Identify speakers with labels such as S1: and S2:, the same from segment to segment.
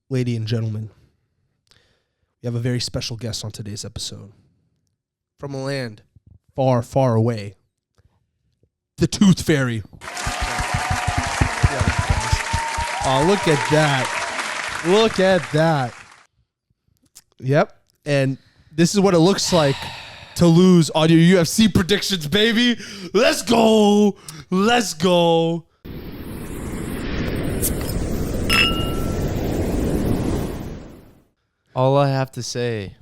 S1: ladies and gentlemen, we have a very special guest on today's episode. From a land far, far away. The Tooth Fairy. Oh, look at that. Look at that. Yep. And this is what it looks like to lose on your UFC predictions, baby. Let's go. Let's go.
S2: All I have to say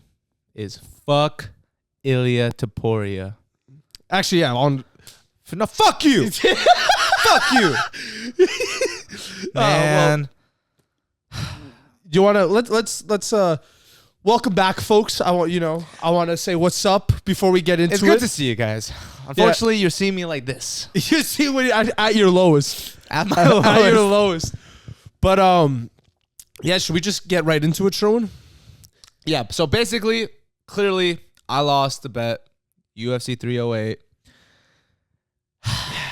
S2: is fuck Ilia Topuria.
S1: Actually, yeah.
S2: No, fuck you. Fuck you. Man.
S1: Do you want to let's welcome back, folks. I want to say what's up before we get into it.
S2: It's good to see you guys. Unfortunately, you're seeing me like this.
S1: You see when at your lowest.
S2: At my lowest.
S1: At your lowest. But yeah, should we just get right into it, Sherwin?
S2: Yeah, so basically, clearly, I lost the bet. UFC 308.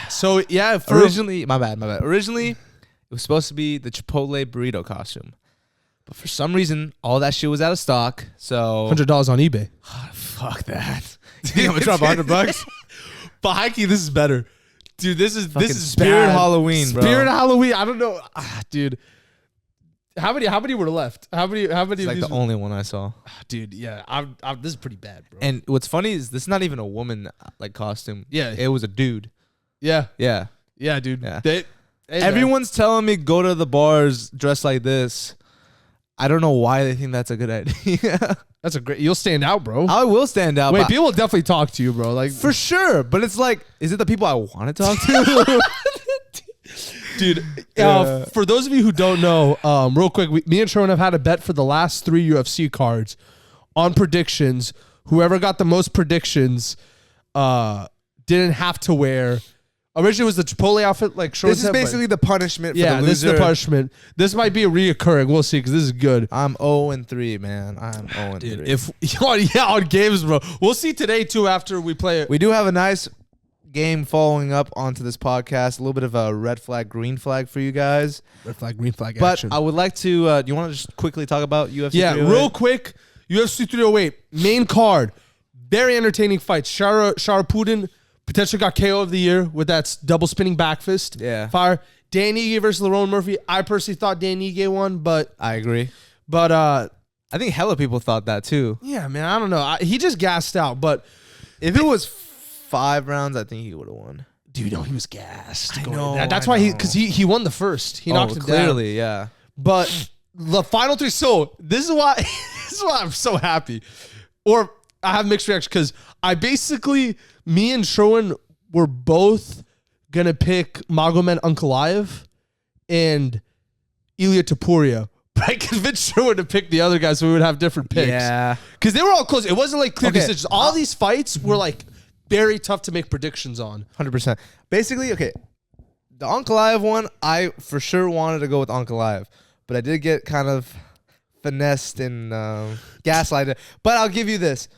S1: So, yeah.
S2: Originally, my bad. Originally, it was supposed to be the Chipotle burrito costume. But for some reason, all that shit was out of stock. So
S1: $100 on eBay.
S2: Fuck that. You think I'm going to drop $100?
S1: But Heike, this is better. Dude, this is
S2: Spirit
S1: bad.
S2: Halloween, bro.
S1: Spirit Halloween. I don't know. Dude. How many were left? How many?
S2: It's like the only one I saw.
S1: Dude, yeah, this is pretty bad, bro.
S2: And what's funny is this is not even a woman like costume.
S1: Yeah,
S2: it was a dude.
S1: Yeah,
S2: dude.
S1: Yeah.
S2: Everyone's telling me go to the bars dressed like this. I don't know why they think that's a good idea.
S1: That's a great. You'll stand out, bro.
S2: I will stand out.
S1: Wait, people will definitely talk to you, bro. Like
S2: for sure. But it's like, is it the people I want to talk to?
S1: Dude, for those of you who don't know, real quick, me and Sherwin have had a bet for the last 3 UFC cards on predictions. Whoever got the most predictions didn't have to wear. Originally, it was the Chipotle outfit, like Sherwin said.
S2: This is basically the punishment for the loser.
S1: This is the punishment. This might be a reoccurring. We'll see, because this is good.
S2: I'm 0-3, man. I'm 0-3.
S1: On games, bro. We'll see today, too, after we play it.
S2: We do have a nice game following up onto this podcast. A little bit of a red flag, green flag for you guys.
S1: Red flag, green flag
S2: but
S1: action.
S2: I would like to, do you want to just quickly talk about UFC 308?
S1: Yeah, real quick. UFC 308, main card. Very entertaining fights. Sharapudin potentially got KO of the year with that double spinning back fist.
S2: Yeah.
S1: Fire. Dan Ige versus Lerone Murphy. I personally thought Dan Ige won, but...
S2: I agree.
S1: But...
S2: I think hella people thought that too.
S1: Yeah, man. I don't know. He just gassed out, but...
S2: If it was 5 rounds, I think he would have won.
S1: Dude, no, he was gassed.
S2: I know.
S1: That's why because he won the first. He knocked him
S2: clearly,
S1: down.
S2: yeah.
S1: But the final 3. So this is why I'm so happy. Or I have mixed reactions because me and Sherwin were both gonna pick Magomed Ankalaev and Ilia Topuria. But I convinced Sherwin to pick the other guys so we would have different picks.
S2: Yeah.
S1: Because they were all close. It wasn't like clear decisions. All these fights were like very tough to make predictions on.
S2: 100%. Basically, okay, the Ankalaev one, I for sure wanted to go with Ankalaev. But I did get kind of finessed and gaslighted. But I'll give you this.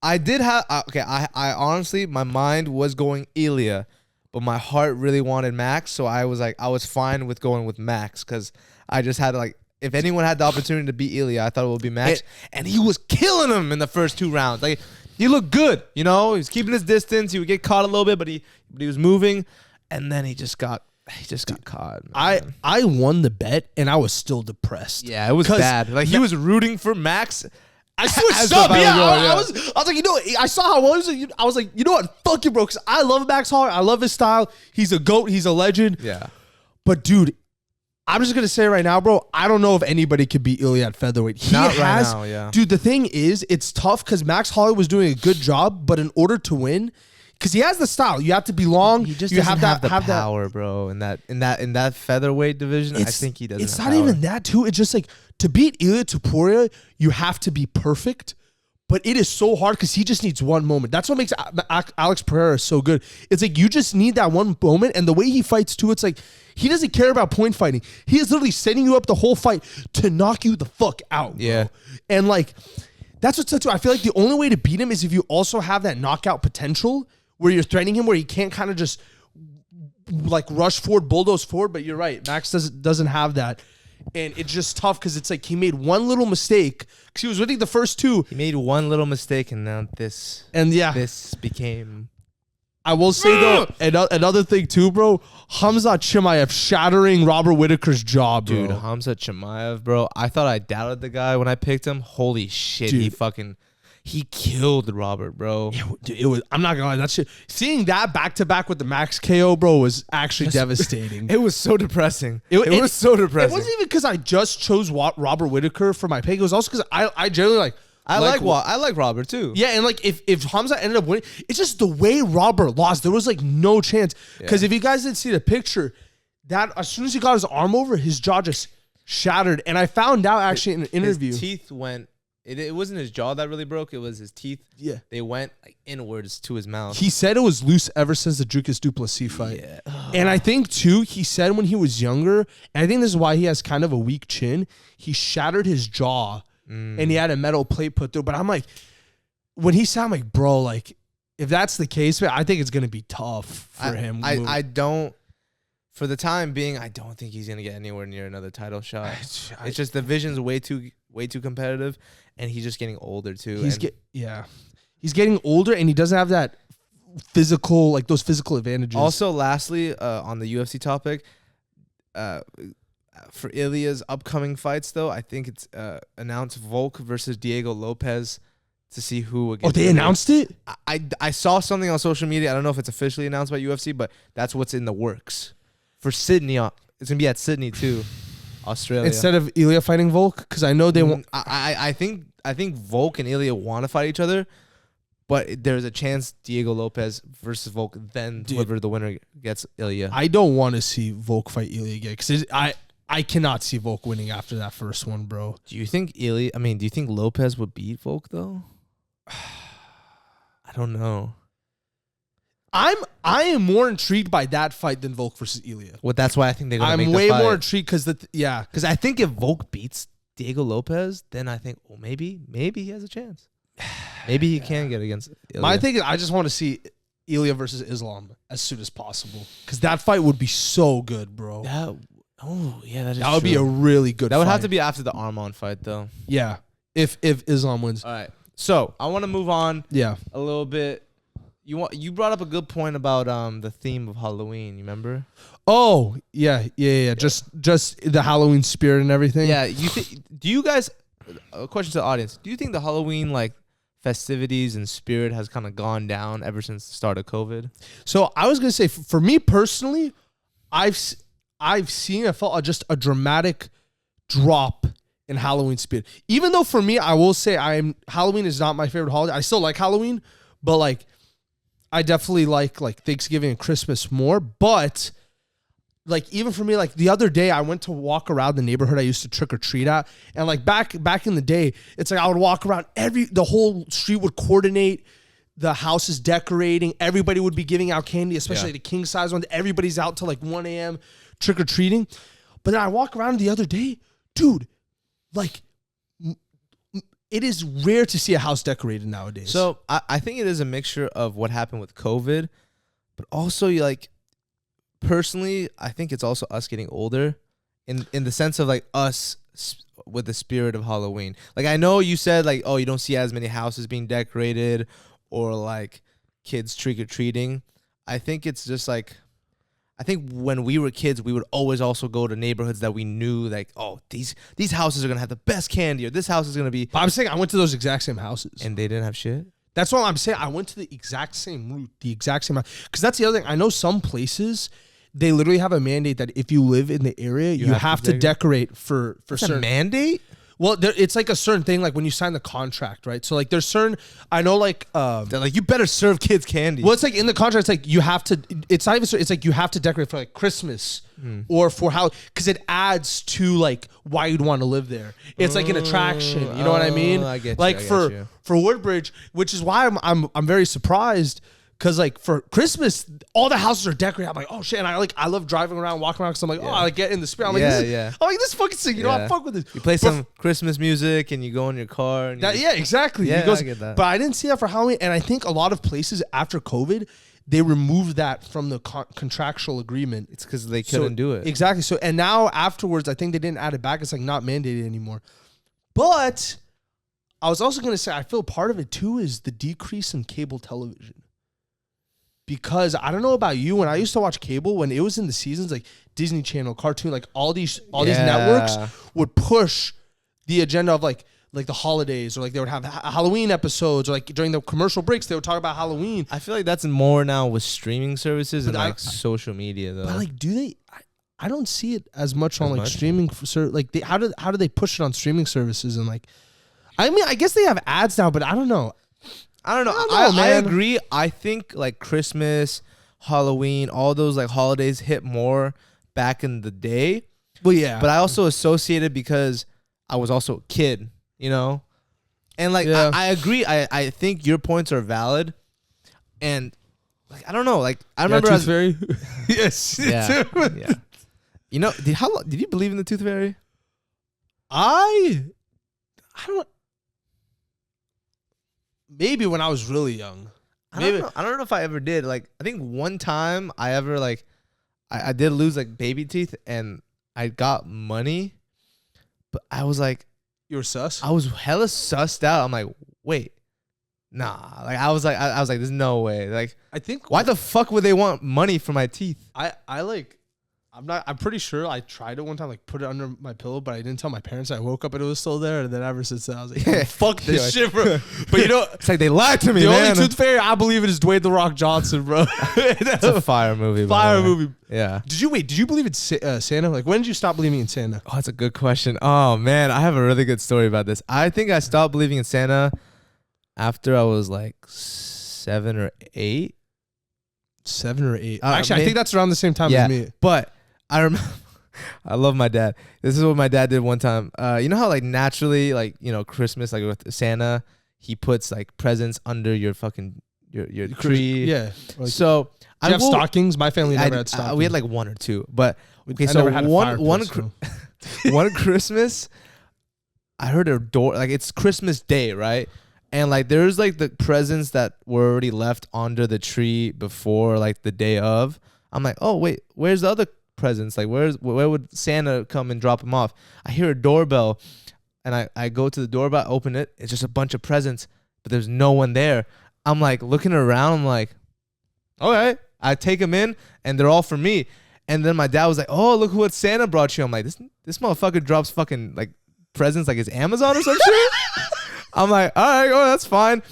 S2: I did have... I honestly, my mind was going Ilia. But my heart really wanted Max. So I was fine with going with Max. Because I just had to if anyone had the opportunity to beat Ilia, I thought it would be Max. And he was killing him in the first 2 rounds. Like, he looked good, He was keeping his distance. He would get caught a little bit, but he was moving. And then he just got caught. Man.
S1: I won the bet, and I was still depressed.
S2: Yeah, it was bad. Like, he was rooting for Max.
S1: I switched up. I was like, I saw how well he was. I was like, you know what? Fuck you, bro. Because I love Max Holloway. I love his style. He's a GOAT. He's a legend.
S2: Yeah. But,
S1: dude, I'm just going to say right now, bro, I don't know if anybody could beat Ilia at featherweight.
S2: Not right now, yeah.
S1: Dude, the thing is, it's tough because Max Holloway was doing a good job, but in order to win, because he has the style, you have to be long.
S2: He just
S1: you
S2: doesn't have the power, bro. In that featherweight division, I think he doesn't.
S1: It's not even that, too. It's just like to beat Ilia Topuria, you have to be perfect. But it is so hard because he just needs one moment. That's what makes Alex Pereira so good. It's like you just need that one moment. And the way he fights too, it's like he doesn't care about point fighting. He is literally setting you up the whole fight to knock you the fuck out. Bro.
S2: Yeah.
S1: And like, that's what's too. I feel like the only way to beat him is if you also have that knockout potential where you're threatening him, where he can't kind of just like rush forward, bulldoze forward. But you're right. Max doesn't have that. and it's just tough because it's like he made one little mistake because he was winning the first two.
S2: He made one little mistake, and now this became.
S1: I will say though, another thing too, bro. Hamzat Chimaev shattering Robert Whitaker's jaw, bro.
S2: Dude, Hamzat Chimaev, bro. I thought I doubted the guy when I picked him. Holy shit,
S1: Dude.
S2: He killed Robert, bro.
S1: It was. I'm not gonna lie. That shit. Seeing that back to back with the Max KO, bro, was actually devastating.
S2: It was so depressing. It was so depressing.
S1: It wasn't even because I just chose Robert Whitaker for my pick. It was also because I generally like.
S2: I like Robert too.
S1: Yeah, and like if Hamza ended up winning, it's just the way Robert lost. There was like no chance. Because if you guys didn't see the picture, that as soon as he got his arm over, his jaw just shattered. And I found out actually in an interview,
S2: his teeth went. It wasn't his jaw that really broke. It was his teeth.
S1: Yeah,
S2: they went like inwards to his mouth.
S1: He said it was loose ever since the Dricus Duplessis fight. Yeah. And I think too, he said when he was younger, and I think this is why he has kind of a weak chin. He shattered his jaw. And he had a metal plate put through. But I'm like, when he said, I'm like, bro, like, if that's the case, man, I think it's going to be tough for him.
S2: I don't, for the time being, I don't think he's going to get anywhere near another title shot. It's just the division's way too competitive, and he's just getting older too. He's
S1: getting older, and he doesn't have that physical, like those physical advantages.
S2: Also, lastly, on the UFC topic, for Ilya's upcoming fights, though, I think it's announced Volk versus Diego Lopez to see who would get.
S1: Oh, they announced it?
S2: I saw something on social media. I don't know if it's officially announced by UFC, but that's what's in the works. For Sydney, it's going to be at Sydney, too, Australia.
S1: Instead of Ilya fighting Volk? Because I know they won't.
S2: I think Volk and Ilya want to fight each other, but there's a chance Diego Lopez versus Volk, then whoever the winner gets Ilya.
S1: I don't want to see Volk fight Ilya again because I cannot see Volk winning after that first one, bro.
S2: Do you think Lopez would beat Volk though? I don't know.
S1: I am more intrigued by that fight than Volk versus Ilya.
S2: Well, that's why I think they're gonna make the
S1: way
S2: fight.
S1: More intrigued because because
S2: I think if Volk beats Diego Lopez, then I think maybe he has a chance. Maybe he can get against Ilya.
S1: My thing is I just want to see Ilya versus Islam as soon as possible because that fight would be so good, bro. That would be a really good.
S2: That would have to be after the Armand fight, though.
S1: Yeah, if Islam wins.
S2: All right, so I want to move on.
S1: Yeah,
S2: a little bit. You brought up a good point about the theme of Halloween. You remember?
S1: Oh yeah. Just the Halloween spirit and everything.
S2: Yeah. Do you guys? A question to the audience: do you think the Halloween festivities and spirit has kind of gone down ever since the start of COVID?
S1: So I was gonna say, for me personally, I've seen, I felt just a dramatic drop in Halloween spirit. Even though for me, I will say Halloween is not my favorite holiday. I still like Halloween, but I definitely like Thanksgiving and Christmas more. But even for me, the other day I went to walk around the neighborhood I used to trick or treat at, and back in the day, it's I would walk around the whole street would coordinate. The house is decorating. Everybody would be giving out candy, especially the king size ones. Everybody's out till 1 a.m. trick-or-treating. But then I walk around the other day, dude, it is rare to see a house decorated nowadays.
S2: So I think it is a mixture of what happened with COVID, but also personally, I think it's also us getting older in the sense of us with the spirit of Halloween. I know you said oh, you don't see as many houses being decorated or kids trick-or-treating. I think it's just I think when we were kids, we would always also go to neighborhoods that we knew oh, these houses are going to have the best candy, or this house is going to be.
S1: But I'm saying I went to those exact same houses.
S2: And they didn't have shit?
S1: That's what I'm saying. I went to the exact same route, the exact same house. Because that's the other thing. I know some places, they literally have a mandate that if you live in the area, you have to decorate for certain.
S2: A mandate?
S1: Well, it's a certain thing, when you sign the contract, right? So there's certain, I know
S2: they're you better serve kids candy.
S1: Well, it's in the contract, it's you have to, it's not even, it's you have to decorate for Christmas or for how, because it adds to why you'd want to live there. It's an attraction, you know what I mean?
S2: I get you.
S1: For Woodbridge, which is why I'm very surprised. Because for Christmas, all the houses are decorated. I'm like, oh shit! And I love driving around, walking around. Because I'm like, oh, I get in the spirit. I'm like, I'm like, this fucking sick. You know, I fuck with this.
S2: You play some Christmas music and you go in your car. And
S1: exactly.
S2: Yeah, I get that.
S1: But I didn't see that for Halloween. And I think a lot of places after COVID, they removed that from the contractual agreement.
S2: It's because they couldn't do it.
S1: Exactly. So, and now afterwards, I think they didn't add it back. It's like not mandated anymore. But I was also going to say, I feel part of it too is the decrease in cable television. Because I don't know about you, when I used to watch cable, when it was in the seasons, like Disney Channel, Cartoon, like all these networks would push the agenda of like the holidays, or like they would have Halloween episodes, or like during the commercial breaks they would talk about Halloween.
S2: I feel like that's more now with streaming services and like social media though.
S1: But like, do they? I don't see it as much on like streaming. Like, how do they push it on streaming services? And like, I mean, I guess they have ads now, but I don't know.
S2: I agree. I think like Christmas, Halloween, all those like holidays hit more back in the day.
S1: Well, yeah.
S2: But I also associate it because I was also a kid, you know? And like, I agree. I think your points are valid. And like, I don't know. Like, I remember
S1: Tooth Fairy. Yes.
S2: Yeah. You know, did you believe in the Tooth Fairy?
S1: I don't. Maybe when I was really young.
S2: I don't know if I ever did. Like, I think one time I ever like, I did lose like baby teeth and I got money, but I was like,
S1: you were sus?
S2: I was hella sussed out. I'm like, wait, nah. Like, I was like, there's no way. Like,
S1: I think
S2: why the fuck would they want money for my teeth?
S1: I'm pretty sure I tried it one time, like put it under my pillow, but I didn't tell my parents. I woke up and it was still there, and then ever since then I was like, fuck this shit, bro. But you know,
S2: it's like they lied to me,
S1: the
S2: man.
S1: only Tooth Fairy I believe in is Dwayne The Rock Johnson, bro.
S2: It's a fire movie.
S1: Fire movie.
S2: Yeah.
S1: Did you believe in Santa? Like, when did you stop believing in Santa?
S2: Oh, that's a good question. Oh man, I have a really good story about this. I think I stopped believing in Santa after I was like 7 or 8.
S1: 7 or 8. Actually, I think that's around the same time as me.
S2: But I remember. I love my dad. This is what my dad did one time. You know how like naturally, like, you know, Christmas, like with Santa, he puts like presents under your fucking your tree.
S1: Yeah. Like,
S2: so
S1: I have stockings. My family never had stockings.
S2: We had like 1 or 2, but okay.
S1: I
S2: So
S1: never had
S2: one Christmas, I heard a door. Like, it's Christmas Day, right? And like there's like the presents that were already left under the tree before like the day of. I'm like, oh wait, where's the other presents? Like, where would Santa come and drop them off? I hear a doorbell, and I go to the doorbell, open it. It's just a bunch of presents, but there's no one there. I'm like looking around. I'm like, all right. I take them in, and they're all for me. And then my dad was like, oh, look what Santa brought you. I'm like, this motherfucker drops fucking like presents like it's Amazon or some shit. I'm like, all right, oh, that's fine.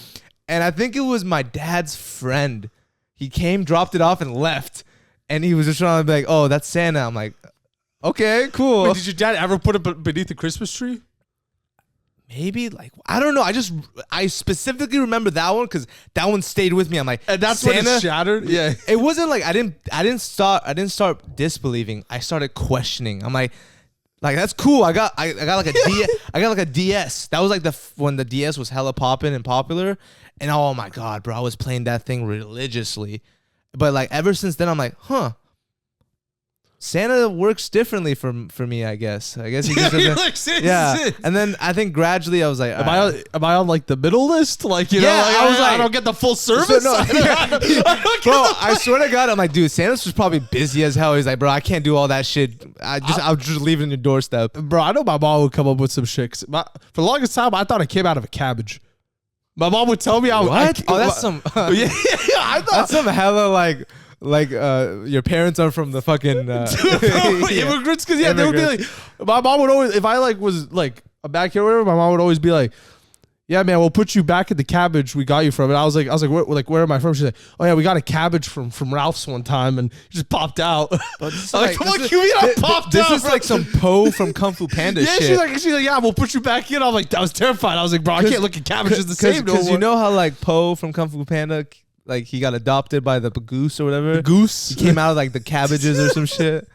S2: And I think it was my dad's friend. He came, dropped it off, and left. And he was just trying to be like, oh, that's Santa. I'm like, okay, cool.
S1: Wait, did your dad ever put it beneath the Christmas tree?
S2: Maybe, like, I don't know. I specifically remember that one because that one stayed with me. I'm like,
S1: and that's
S2: Santa,
S1: when it shattered. Yeah,
S2: it wasn't like I didn't start disbelieving. I started questioning. I'm like that's cool. I got like a I got like a DS. That was like when the DS was hella popping and popular. And oh my god, bro, I was playing that thing religiously. But like ever since then, I'm like, Santa works differently for me, I guess. He just doesn't. Yeah. And then I think gradually I was like,
S1: am I on like the middle list? Like, you know, like,
S2: I was like,
S1: I don't get the full service.
S2: So, bro, I swear to God, I'm like, dude, Santa's was probably busy as hell. He's like, bro, I can't do all that shit. I'll just leave it in your doorstep.
S1: Bro, I know my mom would come up with some shit. For the longest time, I thought it came out of a cabbage. My mom would tell me
S2: that's some
S1: I thought
S2: that's some hella like your parents are from the fucking
S1: immigrants, because they would be like, my mom would always, if I like was like a back here or whatever, my mom would always be like, yeah, man, we'll put you back in the cabbage we got you from. And I was like, where am I from? She's like, oh yeah, we got a cabbage from Ralph's one time, and it just popped out. Like, come on, I popped out.
S2: This is like some Po from Kung Fu Panda shit.
S1: She's like, yeah, we'll put you back in. I was like, I was terrified. I was like, bro, I can't look at cabbages the same.
S2: Because you know how like Po from Kung Fu Panda, like he got adopted by the goose or whatever.
S1: The goose.
S2: He came out of like the cabbages or some shit.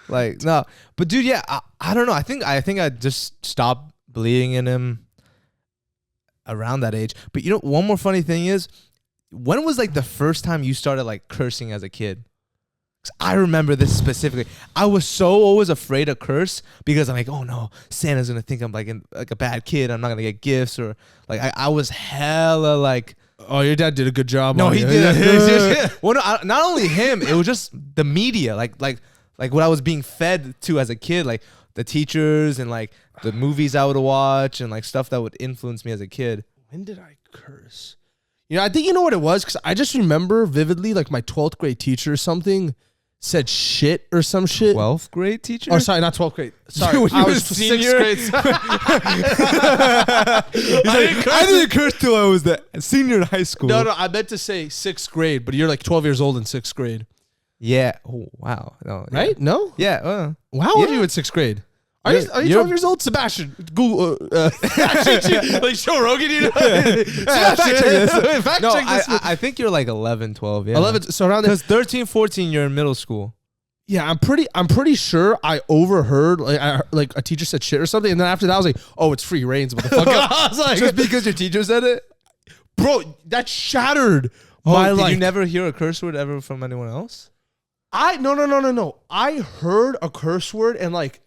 S2: Like, no, but dude, yeah, I don't know. I think I just stopped believing in him around that age. But you know, one more funny thing is, when was like the first time you started like cursing as a kid? 'Cause I remember this specifically. I was so always afraid to curse because I'm like, oh no, Santa's gonna think I'm like a bad kid. I'm not gonna get gifts, or like I was hella like
S1: Oh, your dad did a good job.
S2: No,
S1: on
S2: he
S1: you.
S2: did. Well, no, not only him. It was just the media, like what I was being fed to as a kid, like the teachers and like the movies I would watch and like stuff that would influence me as a kid.
S1: When did I curse? I think you know what it was, because I just remember vividly, like my 12th grade teacher or something said shit or some shit.
S2: 12th grade teacher?
S1: Oh, sorry, not 12th grade. Sorry,
S2: When you
S1: I
S2: were
S1: was
S2: a senior?
S1: 6th grade.
S2: I didn't curse till I was the senior in high school.
S1: No, I meant to say 6th grade, but you're like 12 years old in 6th grade.
S2: Yeah. Oh, wow. No, yeah.
S1: Right? No?
S2: Yeah.
S1: How old are
S2: Yeah.
S1: you in 6th grade? Are you 12 years old? Sebastian, Google, like Joe Rogan, Sebastian, fact
S2: No,
S1: check this.
S2: I think you're like 11, 12. Yeah.
S1: 11, so around there.
S2: Because 13, 14, you're in middle school.
S1: Yeah, I'm pretty sure I overheard like a teacher said shit or something, and then after that I was like, oh, it's free reigns, motherfucker. I was like,
S2: Just because your teacher said it?
S1: bro, that shattered
S2: Oh,
S1: my
S2: did
S1: like.
S2: you never hear a curse word ever from anyone else?
S1: No. I heard a curse word, and like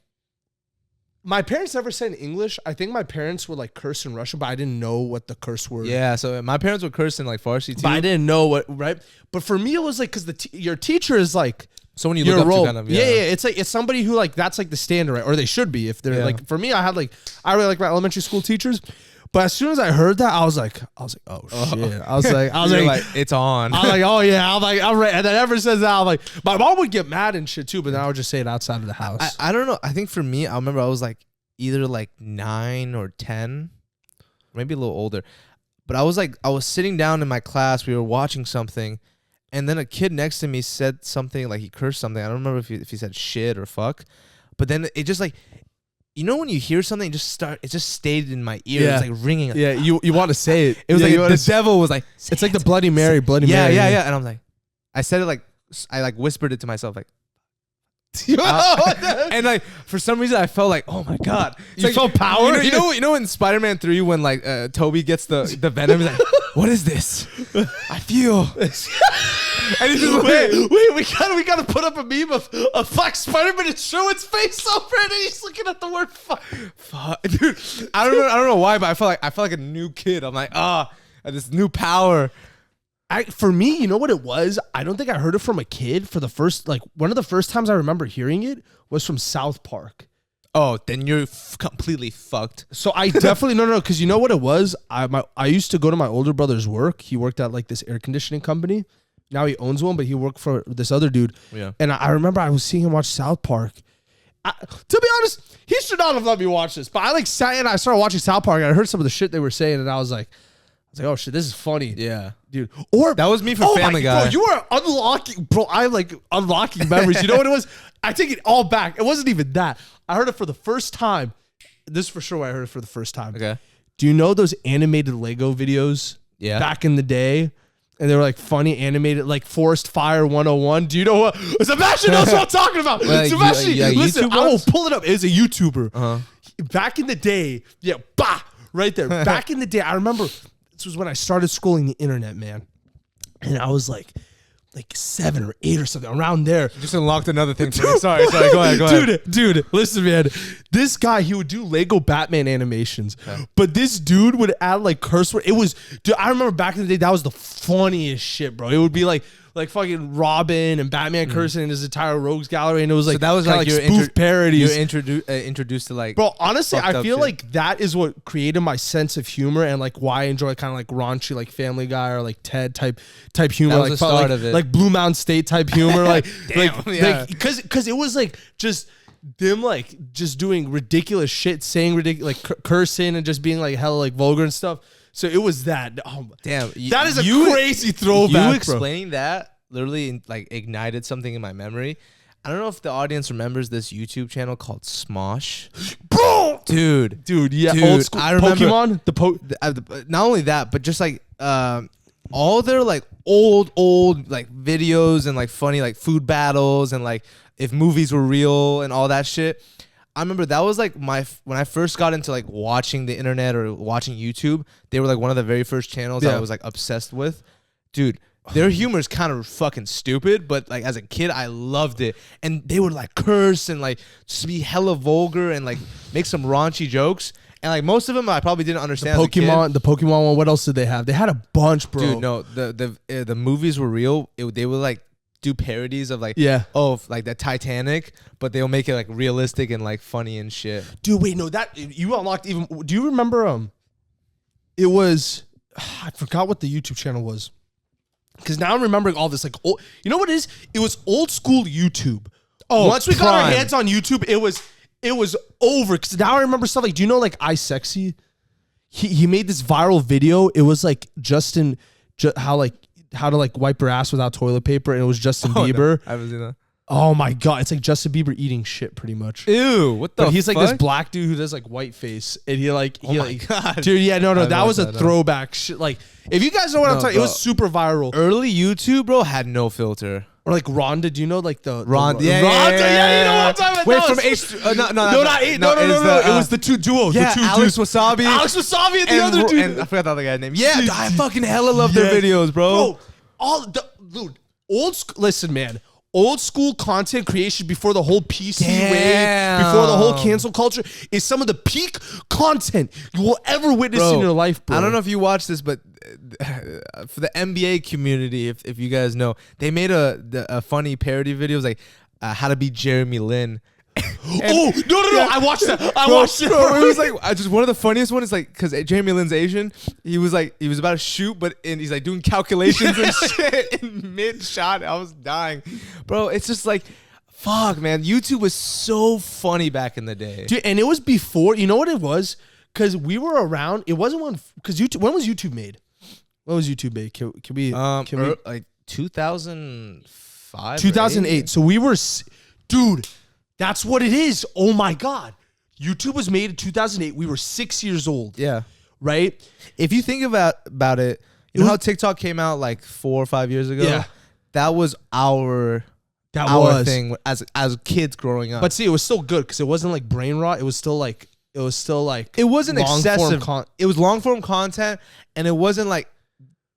S1: my parents never said in English. I think my parents would like curse in Russian, but I didn't know what the curse word.
S2: Yeah, so my parents would curse in like Farsi too.
S1: But I didn't know what, right? But for me, it was like, because your teacher is like
S2: Someone you
S1: your
S2: look up
S1: role.
S2: to kind of.
S1: Yeah, it's like it's somebody who like that's like the standard, right? Or they should be if they're like. For me, I really like my elementary school teachers. But as soon as I heard that, I was like, oh shit. I was like,
S2: it's on.
S1: I was like, oh yeah. I'm like, I'm right. And then ever since that, I'm like, my mom would get mad and shit too, but then I would just say it outside of the house.
S2: I don't know. I think for me, I remember I was like either like 9 or 10, maybe a little older. But I was sitting down in my class. We were watching something, and then a kid next to me said something, like he cursed something. I don't remember if he said shit or fuck. But then it just like, when you hear something, it just stayed in my ear.
S1: Yeah.
S2: It's like ringing.
S1: Yeah, you want to say it.
S2: It was
S1: Yeah,
S2: like the devil was like,
S1: it's like the Bloody Mary, Bloody
S2: yeah,
S1: Mary.
S2: yeah. And I'm like, I said it like, I like whispered it to myself like, and like for some reason I felt like, oh my god,
S1: You felt power?
S2: You know in Spider-Man 3 when like Toby gets the venom, he's like, what is this? I feel. And he's just
S1: Wait, we gotta put up a meme of fuck Spider-Man and show its face over it, and he's looking at the word fuck.
S2: Dude, I don't know why, but I felt like a new kid. I'm like, this new power.
S1: For me, you know what it was? I don't think I heard it from a kid. For the first, like one of the first times I remember hearing it was from South Park.
S2: Oh, then you're completely fucked.
S1: So I definitely no, because you know what it was? I used to go to my older brother's work. He worked at like this air conditioning company. Now he owns one, but he worked for this other dude.
S2: Yeah.
S1: And I remember I was seeing him watch South Park. To be honest, he should not have let me watch this. But I like sat and I started watching South Park, and I heard some of the shit they were saying, and I was like, oh shit, this is funny.
S2: Yeah.
S1: Dude. Or
S2: that was me for Family Guy.
S1: Bro, you are unlocking, bro. I'm like unlocking memories. You know what it was? I take it all back. It wasn't even that. I heard it for the first time. This is for sure why I heard it for the first time.
S2: Okay.
S1: Do you know those animated Lego videos?
S2: Yeah.
S1: Back in the day? And they were like funny animated, like Forest Fire 101. Do you know what? Sebastian knows what I'm talking about.
S2: Like,
S1: Sebastian, listen, I will pull it up. It was a YouTuber.
S2: Uh-huh.
S1: Back in the day, right there. Back in the day, I remember this was when I started scrolling the internet, man. And I was like 7 or 8 or something, around there.
S2: Just unlocked another thing for me. Sorry. Go ahead.
S1: Dude, listen, man. This guy, he would do Lego Batman animations. Okay. But this dude would add like curse word. It was, dude, I remember back in the day, that was the funniest shit, bro. It would be like fucking Robin and Batman cursing in his entire rogues gallery, and it was like, so
S2: that was like your
S1: spoof parodies.
S2: You're introduced to like,
S1: bro, honestly, I feel
S2: shit.
S1: like that is what created my sense of humor, and like why I enjoy kind of like raunchy, like Family Guy or like Ted type humor.
S2: That was
S1: like
S2: the start of it.
S1: Like Blue Mountain State type humor. Like,
S2: yeah.
S1: Because it was like just them like just doing ridiculous shit, saying ridiculous, like cursing and just being like hella like vulgar and stuff. So it was that. Oh,
S2: damn,
S1: that is a crazy throwback.
S2: You explaining that literally like ignited something in my memory. I don't know if the audience remembers this YouTube channel called Smosh.
S1: Bro!
S2: Dude,
S1: yeah.
S2: Dude,
S1: old school
S2: I remember
S1: Pokemon.
S2: Not only that, but just like all their like old like videos and like funny like food battles and like if movies were real and all that shit. I remember that was like when I first got into like watching the internet or watching YouTube, they were like one of the very first channels I was like obsessed with. Dude, their humor is kind of fucking stupid, but like as a kid, I loved it. And they would like curse and like just be hella vulgar and like make some raunchy jokes. And like most of them, I probably didn't understand.
S1: The Pokemon one. What else did they have? They had a bunch, bro.
S2: Dude, no, the movies were real. They would like do parodies of like like the Titanic, but they'll make it like realistic and like funny and shit.
S1: Dude, wait, no, that you unlocked even. Do you remember? It was I forgot what the YouTube channel was. Because now I'm remembering all this, like, you know what it is? It was old school YouTube. Oh, once we got our hands on YouTube, it was over. Because now I remember stuff like, do you know, like, iSexy? He made this viral video. It was like how to like wipe your ass without toilet paper, and it was Justin Bieber.
S2: No, I haven't seen that.
S1: Oh my god, it's like Justin Bieber eating shit, pretty much.
S2: Ew, what the?
S1: But he's
S2: fuck?
S1: like this black dude who does like white face, and
S2: God.
S1: Dude, yeah, no, that was a throwback shit. Like, if you guys know what I'm talking, it was super viral.
S2: Early YouTube, bro, had no filter.
S1: Or like Rhonda, do you know like the
S2: Rhonda?
S1: Rhonda, yeah, you know what I'm talking about.
S2: Wait, from H2?
S1: No. It was the two duos.
S2: Yeah,
S1: the two
S2: Alex
S1: dudes.
S2: Wasabi.
S1: Alex Wasabi and the other dude.
S2: And I forgot the other guy's name. Yeah, I fucking hella love their videos, bro.
S1: Dude, old school. Listen, man. Old school content creation before the whole PC wave, before the whole cancel culture, is some of the peak content you will ever witness in your life, bro.
S2: I don't know if you watch this, but for the NBA community, if you guys know, they made a funny parody video. It was like how to be Jeremy Lin.
S1: No! I watched that. I watched it.
S2: Bro, it was like just one of the funniest ones. Is like because Jeremy Lin's Asian. He was about to shoot, and he's like doing calculations and shit in mid shot. I was dying, bro. It's just like, fuck, man. YouTube was so funny back in the day,
S1: dude. And it was before. You know what it was? Because we were around. It wasn't when. Because YouTube. When was YouTube made? When was YouTube made? Can we?
S2: Like 2005,
S1: 2008. So we were, dude. That's what it is. Oh my God. YouTube was made in 2008. We were 6 years old.
S2: Yeah.
S1: Right?
S2: If you think about it, you know how TikTok came out like 4 or 5 years ago?
S1: Yeah.
S2: That was our thing as kids growing up.
S1: But see, it was still good because it wasn't like brain rot. It was still like it
S2: wasn't excessive. It was long form content, and it wasn't like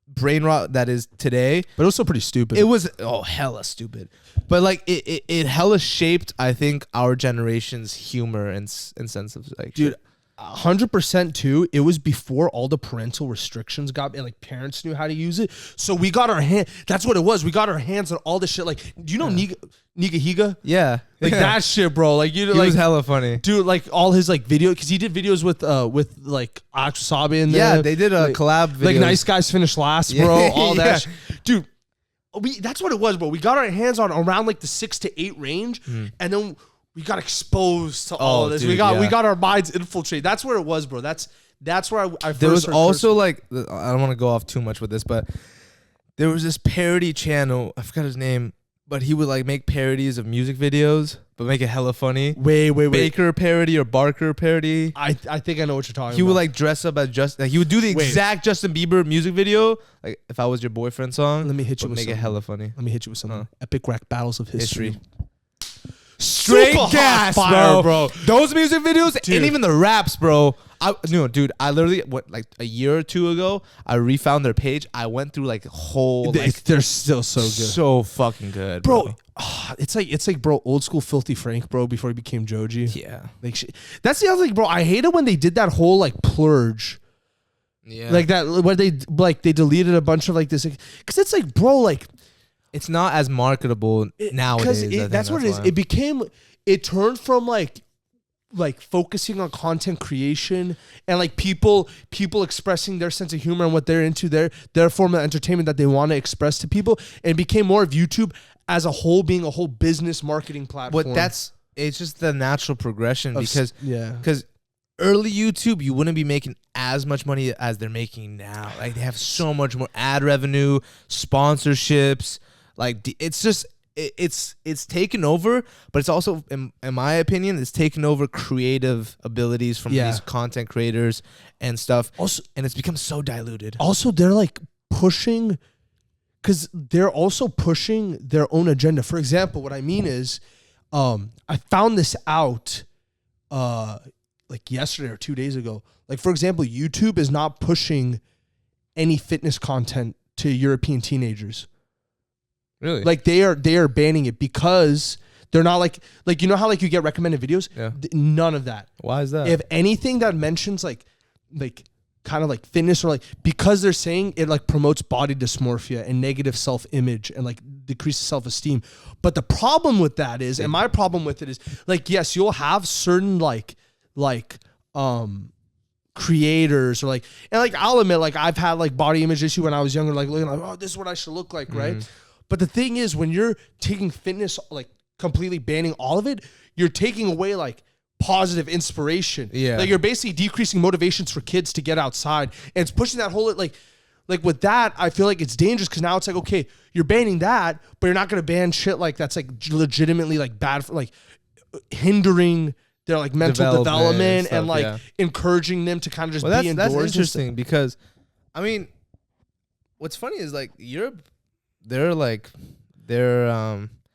S2: brain rot that is today.
S1: But it was still pretty stupid.
S2: It was hella stupid. But like it hella shaped, I think, our generation's humor and sense of like,
S1: dude, 100% too. It was before all the parental restrictions got, and like parents knew how to use it. So we got our hand. That's what it was. We got our hands on all this shit. Like, do you know Niga Higa?
S2: Yeah,
S1: like that shit, bro. Like he
S2: was hella funny,
S1: dude. Like all his like video, because he did videos with like Alex Wasabi and
S2: they did a collab video.
S1: Like Nice Guys Finish Last, bro. All that, dude. That's what it was, bro. We got our hands on around like the 6 to 8 range, and then we got exposed to all of this. Dude, we got our minds infiltrated. That's where it was, bro. That's where I first.
S2: There was also like, I don't want to go off too much with this, but there was this parody channel. I forgot his name, but he would like make parodies of music videos, but make it hella funny.
S1: Wait.
S2: Baker parody or Barker parody.
S1: I think I know what you're talking about.
S2: He would like dress up as he would do the exact Justin Bieber music video, like If I Was Your Boyfriend song.
S1: Let me hit you with
S2: make it hella funny.
S1: Let me hit you with something. Epic rap battles of history.
S2: Straight gas,
S1: fire,
S2: bro. Those music videos,
S1: dude.
S2: And even the raps, bro. Dude, I literally went like a year or two ago. I refound their page. I went through like whole.
S1: They're still so good,
S2: so fucking good,
S1: bro. It's like, bro, old school Filthy Frank, bro, before he became Joji.
S2: Yeah,
S1: like that's the other thing, bro. I hated when they did that whole like plurge.
S2: Yeah,
S1: like that where they deleted a bunch of like this, because it's like, bro, like.
S2: It's not as marketable nowadays.
S1: That's what it is. It turned from like focusing on content creation and like people expressing their sense of humor and what they're into, their form of entertainment that they want to express to people, and became more of YouTube as a whole being a whole business marketing platform.
S2: But it's just the natural progression because early YouTube, you wouldn't be making as much money as they're making now. Like they have so much more ad revenue, sponsorships. Like it's just it's taken over, but it's also, in my opinion, it's taken over creative abilities from these content creators and stuff. Also, and it's become so diluted.
S1: Also, they're like pushing, because they're also pushing their own agenda. For example, what I mean is, I found this out like yesterday or 2 days ago. Like, for example, YouTube is not pushing any fitness content to European teenagers.
S2: Really?
S1: Like they are banning it because they're not like you know how like you get recommended videos?
S2: Yeah.
S1: None of that.
S2: Why is that?
S1: If anything that mentions like kind of like fitness, or like, because they're saying it like promotes body dysmorphia and negative self-image and like decreases self-esteem. But the problem with that is, and my problem with it is, like, yes, you'll have certain like creators or like, and like I'll admit, like I've had like body image issue when I was younger, like looking like, oh, this is what I should look like, right? But the thing is, when you're taking fitness, like completely banning all of it, you're taking away like positive inspiration.
S2: Yeah.
S1: Like you're basically decreasing motivations for kids to get outside. And it's pushing that whole, like with that, I feel like it's dangerous because now it's like, okay, you're banning that, but you're not going to ban shit like that's like legitimately like bad for like hindering their like mental development
S2: stuff,
S1: and like encouraging them to kind of just be indoors.
S2: That's interesting because, I mean, what's funny is like Europe, they're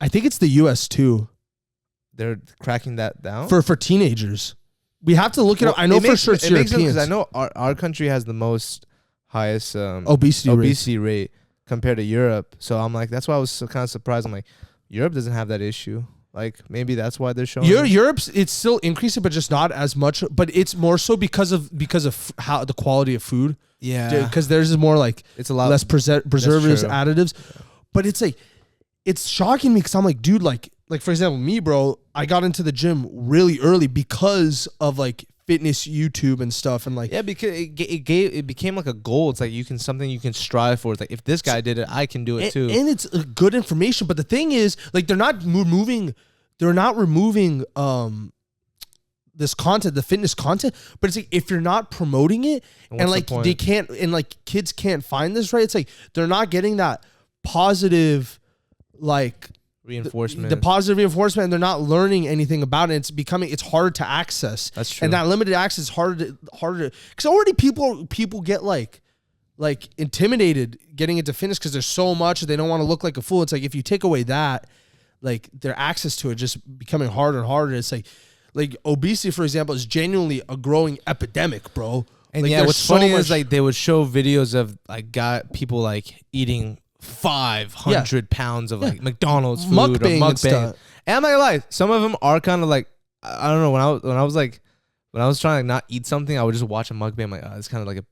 S1: I think it's the US too.
S2: They're cracking that down
S1: for teenagers. We have to look it up. I know for sure it's Europeans.
S2: Because I know our country has the highest
S1: obesity
S2: rate compared to Europe. So I'm like, that's why I was kind of surprised. I'm like, Europe doesn't have that issue. Like maybe that's why they're showing.
S1: Europe's it's still increasing, but just not as much. But it's more so because of how the quality of food.
S2: Yeah,
S1: because theirs is more like
S2: it's a lot
S1: less preservatives, additives. But it's like it's shocking me because I'm like, dude, like for example, me, bro, I got into the gym really early because of like fitness YouTube and stuff, and like
S2: because it became like a goal. It's like something you can strive for. It's like if this guy did it, I can do it too.
S1: And it's good information. But the thing is, like they're not removing this content, the fitness content. But it's like if you're not promoting it, and like they can't, and like kids can't find this, right? It's like they're not getting that positive like
S2: reinforcement,
S1: the positive reinforcement, and they're not learning anything about it. It's hard to access.
S2: That's true.
S1: And that limited access is harder to because already people get like intimidated getting into fitness because there's so much they don't want to look like a fool. It's like if you take away that, like their access to it just becoming harder and harder. It's like obesity, for example, is genuinely a growing epidemic, bro.
S2: And
S1: like,
S2: yeah, what's funny is like they would show videos of like people like eating 500 pounds of like McDonald's food or mukbang. And I'm not gonna lie, some of them are kind of like, I don't know, when I was trying to not eat something, I would just watch a mukbang. I'm like, oh, it's kind of like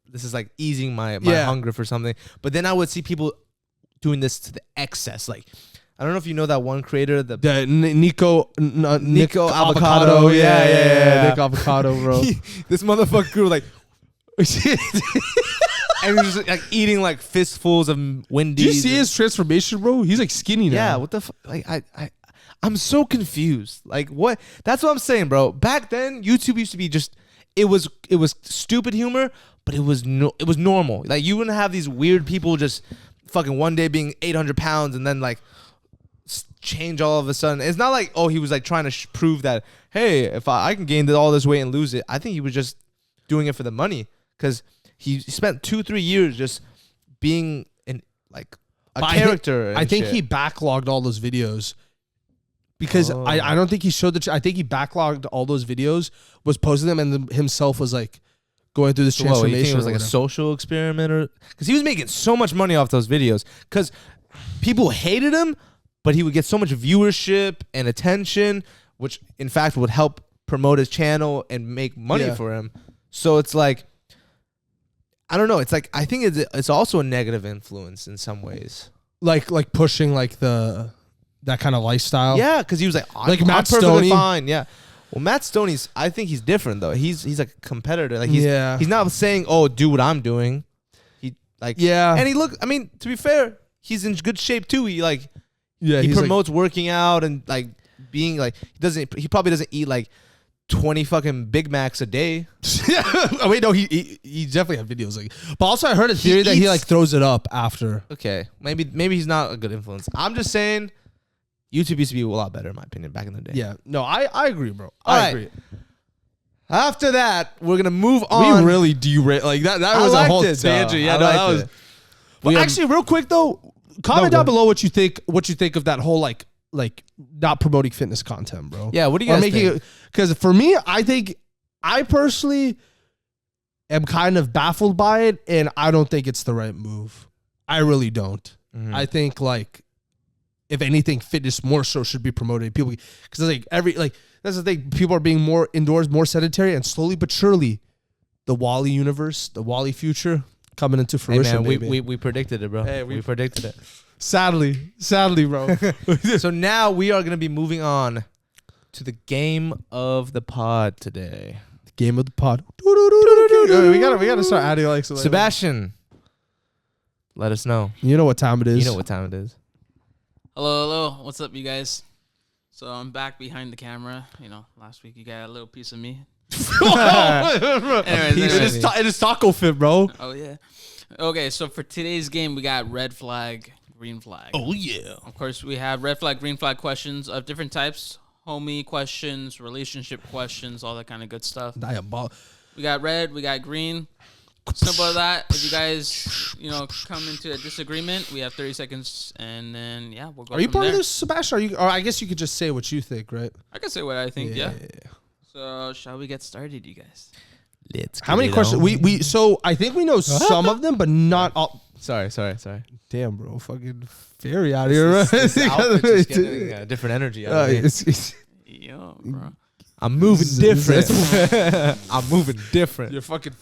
S2: this is like easing my hunger for something. But then I would see people doing this to the excess. Like, I don't know if you know that one creator, the
S1: Nico Avocado. Yeah. Nick Avocado, bro.
S2: This motherfucker like and he was just like eating like fistfuls of Wendy's.
S1: Do you see his transformation, bro? He's like skinny now.
S2: Yeah, what the fuck? Like I'm so confused. Like what? That's what I'm saying, bro. Back then, YouTube used to be just it was stupid humor, but it was normal. Like you wouldn't have these weird people just fucking one day being 800 pounds and then like change all of a sudden. It's not like, oh, he was like trying to prove that, hey, if I can gain all this weight and lose it. I think he was just doing it for the money because he spent 2-3 years just being in like a character.
S1: I think he backlogged all those videos because I don't think he showed I think he backlogged all those videos, was posting them, and himself was like going through this transformation.
S2: You think it was like a social experiment, or because he was making so much money off those videos because people hated him, but he would get so much viewership and attention, which in fact would help promote his channel and make money for him. So it's like, I don't know. It's like, I think it's also a negative influence in some ways.
S1: Like pushing like that kind of lifestyle.
S2: Yeah, because he was like Matt Stoney. Fine. Yeah. Well, Matt Stoney's, I think he's different though. He's like a competitor. Like he's not saying, oh, do what I'm doing. And I mean, to be fair, he's in good shape too. He promotes working out and like being like he probably doesn't eat like 20 fucking Big Macs a day.
S1: Oh, wait, no, he definitely had videos like. But also, I heard a theory that he like throws it up after.
S2: Okay, maybe he's not a good influence. I'm just saying, YouTube used to be a lot better in my opinion back in the day.
S1: Yeah, no, I agree, bro. I agree.
S2: After that, we're gonna move on.
S1: We really derailed like that. That was a whole tangent. Yeah, that was. Well, actually, real quick though, comment down below what you think. What you think of that whole like not promoting fitness content, bro.
S2: Yeah, what do you guys think?
S1: Because for me, I personally am kind of baffled by it, and I don't think it's the right move. I really don't.
S2: Mhm.
S1: I think like if anything, fitness more so should be promoted. People, because like that's the thing. People are being more indoors, more sedentary, and slowly but surely, the Wally universe, the Wally future, coming into fruition.
S2: Hey man, we predicted it, bro.
S1: Hey,
S2: we predicted it.
S1: Sadly, bro.
S2: So now we are gonna be moving on to the game of the pod today.
S1: Game of the pod. We gotta start adding like
S2: Sebastian, let us know.
S1: You know what time it is.
S2: You know what time it is.
S3: Hello. What's up, you guys? So I'm back behind the camera. Last week you got a little piece of me.
S1: Anyways, it is taco fit, bro.
S3: Oh, yeah. Okay, so for today's game, we got red flag, green flag.
S1: Oh yeah.
S3: Of course, we have red flag, green flag questions of different types. Homie questions, relationship questions, all that kind of good stuff. We got red, we got green. Simple as that. If you guys, come into a disagreement, we have 30 seconds, and then we'll go.
S1: Are you
S3: from
S1: part
S3: there.
S1: of this, Sebastian? Or I guess you could just say what you think, right?
S3: I can say what I think. Yeah. So shall we get started, you guys?
S2: Let's.
S1: How many questions? So I think we know some of them, but not all.
S2: Sorry.
S1: Damn, bro, fucking fairy out here.
S2: This outfit's just getting a different energy. Out of me.
S3: Yo, bro.
S2: I'm moving different. I'm moving different.
S1: You're fucking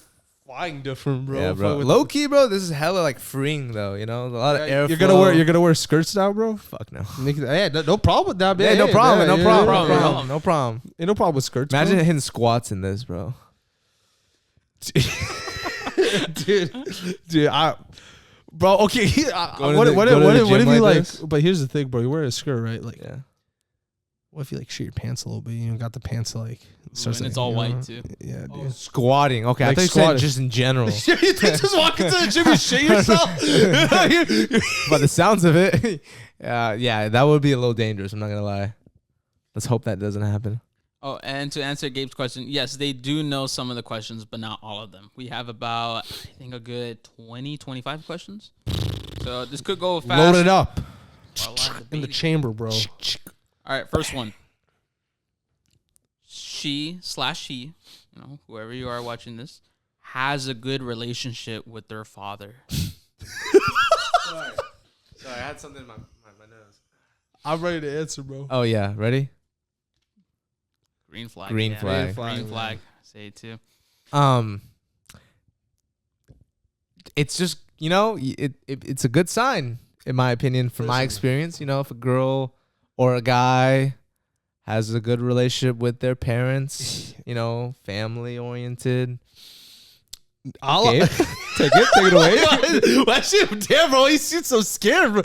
S1: flying different, bro.
S2: Yeah, bro. Low key, bro. This is hella like freeing, though. A lot of air.
S1: You're gonna wear skirts now, bro.
S2: Fuck no.
S1: Yeah, no problem with that, man.
S2: Yeah, no problem. No problem.
S1: Ain't no problem with skirts.
S2: Imagine
S1: bro.
S2: hitting squats in this, bro.
S1: dude, bro. Okay, what
S2: go
S1: if
S2: to the gym
S1: you like?
S2: this?
S1: But here's the thing, bro. You wear a skirt, right? Like,
S2: Yeah.
S1: what if you like shit your pants a little bit? You got the pants like.
S3: And it's all white too.
S1: Yeah, dude.
S2: Squatting. Okay,
S1: Like
S2: I thought you
S1: squatting.
S2: said just in general.
S1: You think just walk into the gym and shit yourself?
S2: By the sounds of it, yeah, that would be a little dangerous. I'm not gonna lie. Let's hope that doesn't happen.
S3: Oh, and to answer Gabe's question, yes, they do know some of the questions, but not all of them. We have about, I think, a good 20, 25 questions. So this could go fast.
S1: Load it up
S3: While I have
S1: in the
S3: baby.
S1: chamber, bro.
S3: All right, first one. She, whoever you are watching this, has a good relationship with their father.
S2: Sorry, I had something in my nose.
S1: I'm ready to answer, bro.
S2: Oh yeah, ready?
S3: Green flag.
S2: Green
S3: yeah.
S2: flag.
S3: Green flag. Say it too.
S2: It's just it's a good sign in my opinion, from my experience. If a girl or a guy has a good relationship with their parents, family oriented.
S1: Take it away. Well, shit, damn, bro, he seems so scared, bro.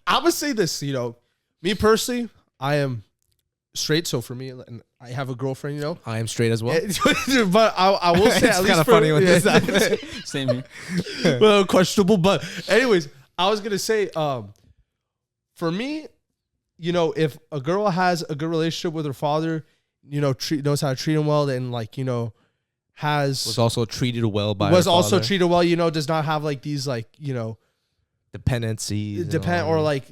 S1: I'm gonna say this, me personally, I am straight, so for me, and I have a girlfriend,
S2: I am straight as well.
S1: but I will say,
S2: It's
S1: at least
S2: kind of funny when this happens.
S3: Same here.
S1: Well, questionable, but anyways, I was gonna say, for me, if a girl has a good relationship with her father, knows how to treat him well, and was
S2: also treated well by her father.
S1: treated well, does not have like these like
S2: dependencies,
S1: or like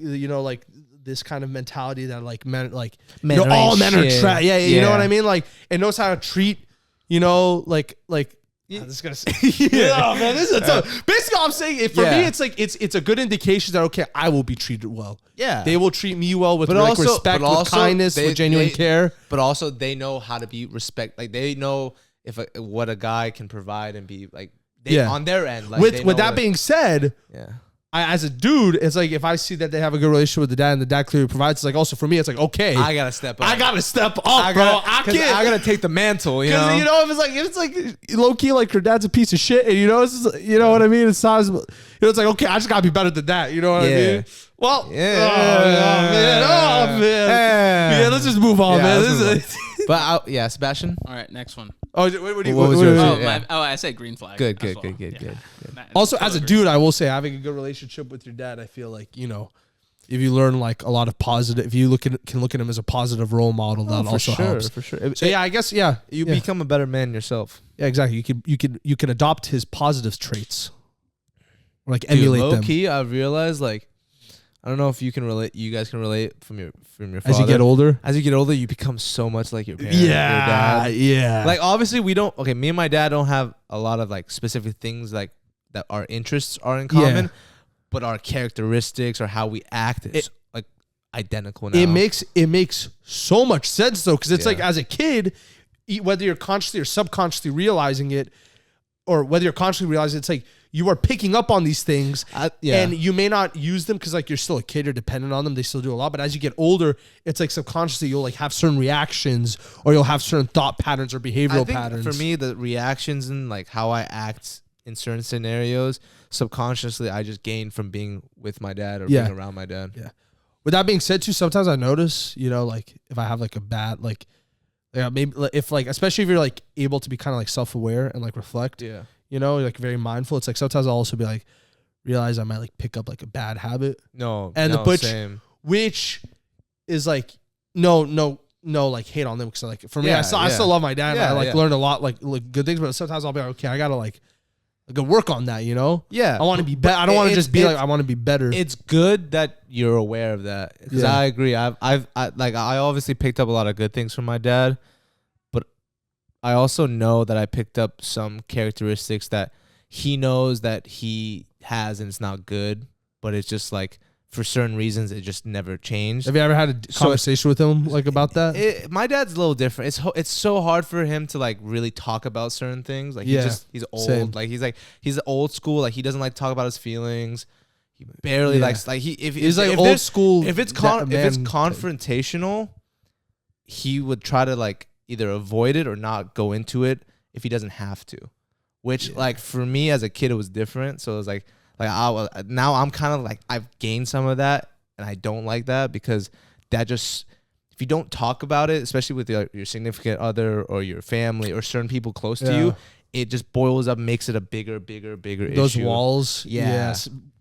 S1: this kind of mentality that like men like
S2: Men are
S1: all
S2: ain't
S1: men are
S2: shit.
S1: trash. Yeah, you know
S2: Yeah.
S1: what I mean? Like it knows how to treat, like.
S2: Yeah.
S1: This is gonna say, yeah, man. This is basically. I'm saying, for me, it's like it's a good indication that okay, I will be treated well.
S2: Yeah,
S1: They will treat me well with
S2: But
S1: like,
S2: also-
S1: respect,
S2: but
S1: with
S2: also
S1: kindness, with genuine care.
S2: but also they know how to be respect. Like they know what a guy can provide and be like. On their end. Like,
S1: With that being said,
S2: yeah.
S1: as a dude, it's like if I see that they have a good relationship with the dad and the dad clearly provides, it's like also for me, it's like okay,
S2: I gotta step up.
S1: I gotta step up, bro. I can't.
S2: I gotta take the mantle.
S1: Because if it's like low key, like her dad's a piece of shit, and it's just, what I mean. It's sizable. It's like okay, I just gotta be better than that. You know what I mean? Well, man. Yeah, let's just move on, man.
S2: But Sebastian.
S3: All right, next one.
S1: What
S2: was yours? Yeah.
S3: I said green flag.
S2: Good.
S3: as well.
S2: Good.
S1: Also, as a dude, I will say having a good relationship with your dad, I feel like if you learn like a lot of positive, if you can look at him as a positive role model, that also helps.
S2: For sure.
S1: So I guess
S2: You become a better man yourself.
S1: Yeah, exactly. You can adopt his positive traits, or like emulate
S2: low
S1: them.
S2: key, I've realized like I don't know if you can relate. You guys can relate from your father.
S1: As you get older.
S2: As you get older, you become so much like your parents. Your dad.
S1: Yeah.
S2: Like obviously we don't. Okay, me and my dad don't have a lot of like specific things like that our interests are in common. but our characteristics or how we act is like identical now.
S1: It makes so much sense though, because it's like as a kid, whether you're consciously or subconsciously realizing it, or whether you're consciously realizing it, it's like you are picking up on these things, and you may not use them because like you're still a kid, you're dependent on them. They still do a lot, but as you get older, it's like subconsciously you'll like have certain reactions, or you'll have certain thought patterns or behavioral patterns.
S2: For me, the reactions and like how I act in certain scenarios, subconsciously, I just gain from being with my dad or being around my dad.
S1: Yeah. With that being said, too, sometimes I notice, you know, like if I have like a bad maybe if like, especially if you're like able to be kind of like self-aware and like reflect, you know, like very mindful. It's like sometimes I'll also be like, realize I might like pick up like a bad habit.
S2: Same.
S1: Which is like, no, like hate on them. Cause like for me, I still love my dad. And I like learned a lot, like good things, but sometimes I'll be like, okay, I gotta like go work on that, you know?
S2: Yeah.
S1: I want to be better. I don't want to just be like, I want to be better.
S2: It's good that you're aware of that. Because I agree. I obviously picked up a lot of good things from my dad, but I also know that I picked up some characteristics that he knows that he has and it's not good, but it's just like for certain reasons it just never changed.
S1: Have you ever had a conversation with him like about that?
S2: My dad's a little different. It's so hard for him to like really talk about certain things. Like he's old. Same. He's old school. Like he doesn't like to talk about his feelings. He barely likes
S1: he's old school.
S2: If it's confrontational, he would try to like either avoid it or not go into it if he doesn't have to. Which like for me as a kid it was different. So it was like now I'm kind of like I've gained some of that, and I don't like that because that just if you don't talk about it, especially with your significant other or your family or certain people close to you, it just boils up, makes it a bigger issue.
S1: Those walls,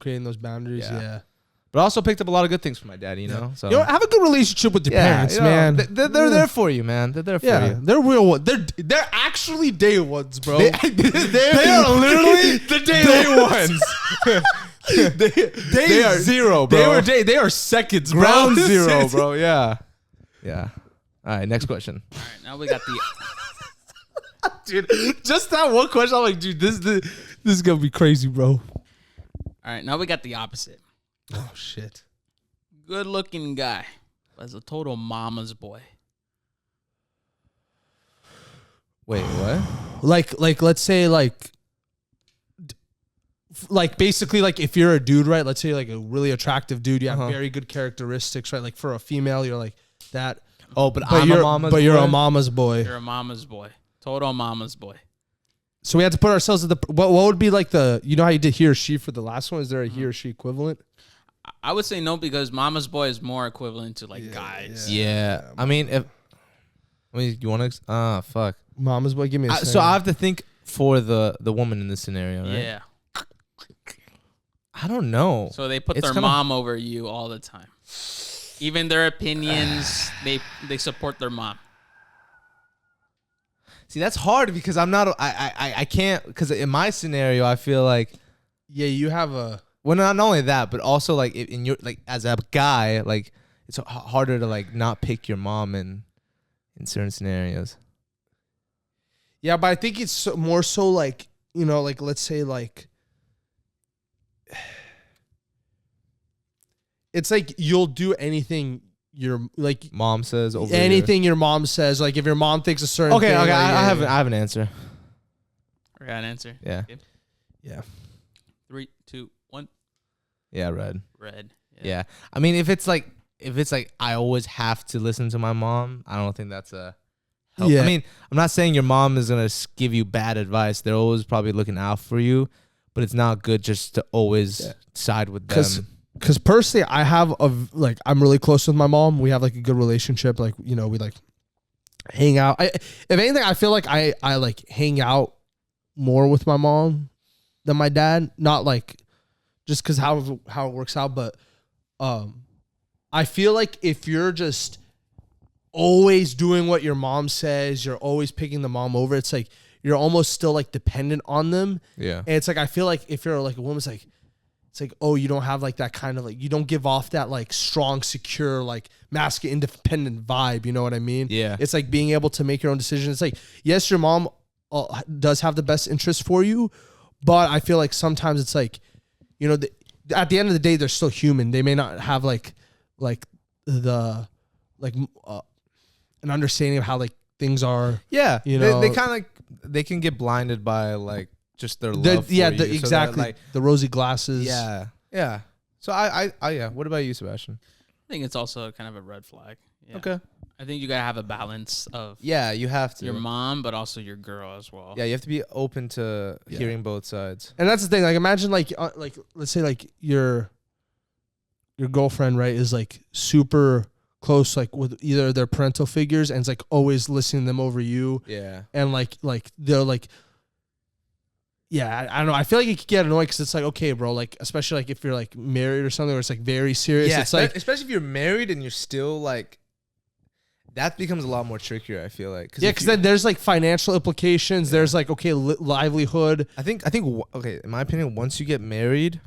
S1: creating those boundaries,
S2: But I also picked up a lot of good things from my dad, you know. So
S1: have a good relationship with your parents, man.
S2: They're there for you, man. They're there for you.
S1: They're real ones. They're actually day ones, bro. They are
S2: literally the day ones. They are zero, bro.
S1: They are seconds, bro.
S2: Ground zero, bro. Yeah. All right, next question.
S3: All right, now we got the
S1: dude. Just that one question, I'm like, dude, this is gonna be crazy, bro.
S3: All right, now we got the opposite.
S1: Oh shit.
S3: Good looking guy, but as a total mama's boy.
S2: Wait, what?
S1: Like let's say like basically like if you're a dude, right? Let's say like a really attractive dude, you have very good characteristics, right? Like for a female, you're like that.
S2: Oh, but you're a mama's boy.
S3: You're a mama's boy. Total mama's boy.
S1: So we had to put ourselves at what would be like you know how you did he or she for the last one? Is there a he or she equivalent?
S3: I would say no, because mama's boy is more equivalent to like guys.
S2: Yeah. I mean, you want to? Fuck.
S1: Mama's boy, give me a second.
S2: So I have to think for the woman in this scenario, right?
S3: Yeah.
S2: I don't know.
S3: So they put their mom over you all the time. Even their opinions, they support their mom.
S2: See, that's hard because I'm not. I can't, because in my scenario, I feel like
S1: you have a.
S2: Well, not only that, but also like in your like as a guy, like it's harder to like not pick your mom in certain scenarios.
S1: Yeah, but I think it's more so like, you know, like let's say like it's like you'll do anything your like
S2: mom says over
S1: anything your mom says. Like if your mom thinks a certain thing,
S2: like, I have an answer.
S3: I got an answer.
S2: Yeah.
S3: Okay.
S1: Yeah.
S3: 3, 2, 1.
S2: Yeah, red.
S3: Yeah.
S2: I mean, if it's like I always have to listen to my mom, I don't think that's a help. Yeah. I mean, I'm not saying your mom is gonna give you bad advice. They're always probably looking out for you, but it's not good just to always side with them.
S1: Because personally, I'm really close with my mom. We have like a good relationship. Like, you know, we like hang out. If anything, I feel like I like hang out more with my mom than my dad. Not like just because how it works out, but I feel like if you're just always doing what your mom says, you're always picking the mom over, it's like you're almost still like dependent on them.
S2: Yeah.
S1: And it's like I feel like if you're like a woman's like, it's like, oh, you don't have like that kind of like, you don't give off that like strong, secure, like masculine, independent vibe. You know what I mean?
S2: Yeah.
S1: It's like being able to make your own decisions. It's like, yes, your mom does have the best interest for you, but I feel like sometimes it's like, you know, at the end of the day, they're still human. They may not have like an understanding of how like things are.
S2: Yeah,
S1: you know,
S2: they kind of they can get blinded by like just their love.
S1: Exactly.
S2: Like,
S1: the rosy glasses.
S2: Yeah. So I yeah. What about you, Sebastian?
S3: I think it's also kind of a red flag. Yeah.
S2: Okay.
S3: I think you gotta have a balance of
S2: you have to
S3: your mom, but also your girl as well.
S2: Yeah, you have to be open to hearing both sides.
S1: And that's the thing. Like, imagine like let's say like your girlfriend, right, is like super close, like with either their parental figures, and it's like always listening to them over you.
S2: Yeah.
S1: And like they're like, yeah, I don't know. I feel like it could get annoying because it's like, okay, bro, like especially like if you're like married or something, where it's like very serious.
S2: Yeah,
S1: it's like,
S2: especially if you're married and you're still like. That becomes a lot more trickier, I feel like.
S1: Because then there's like financial implications. Yeah. There's like, okay, livelihood.
S2: I think, okay, in my opinion, once you get married,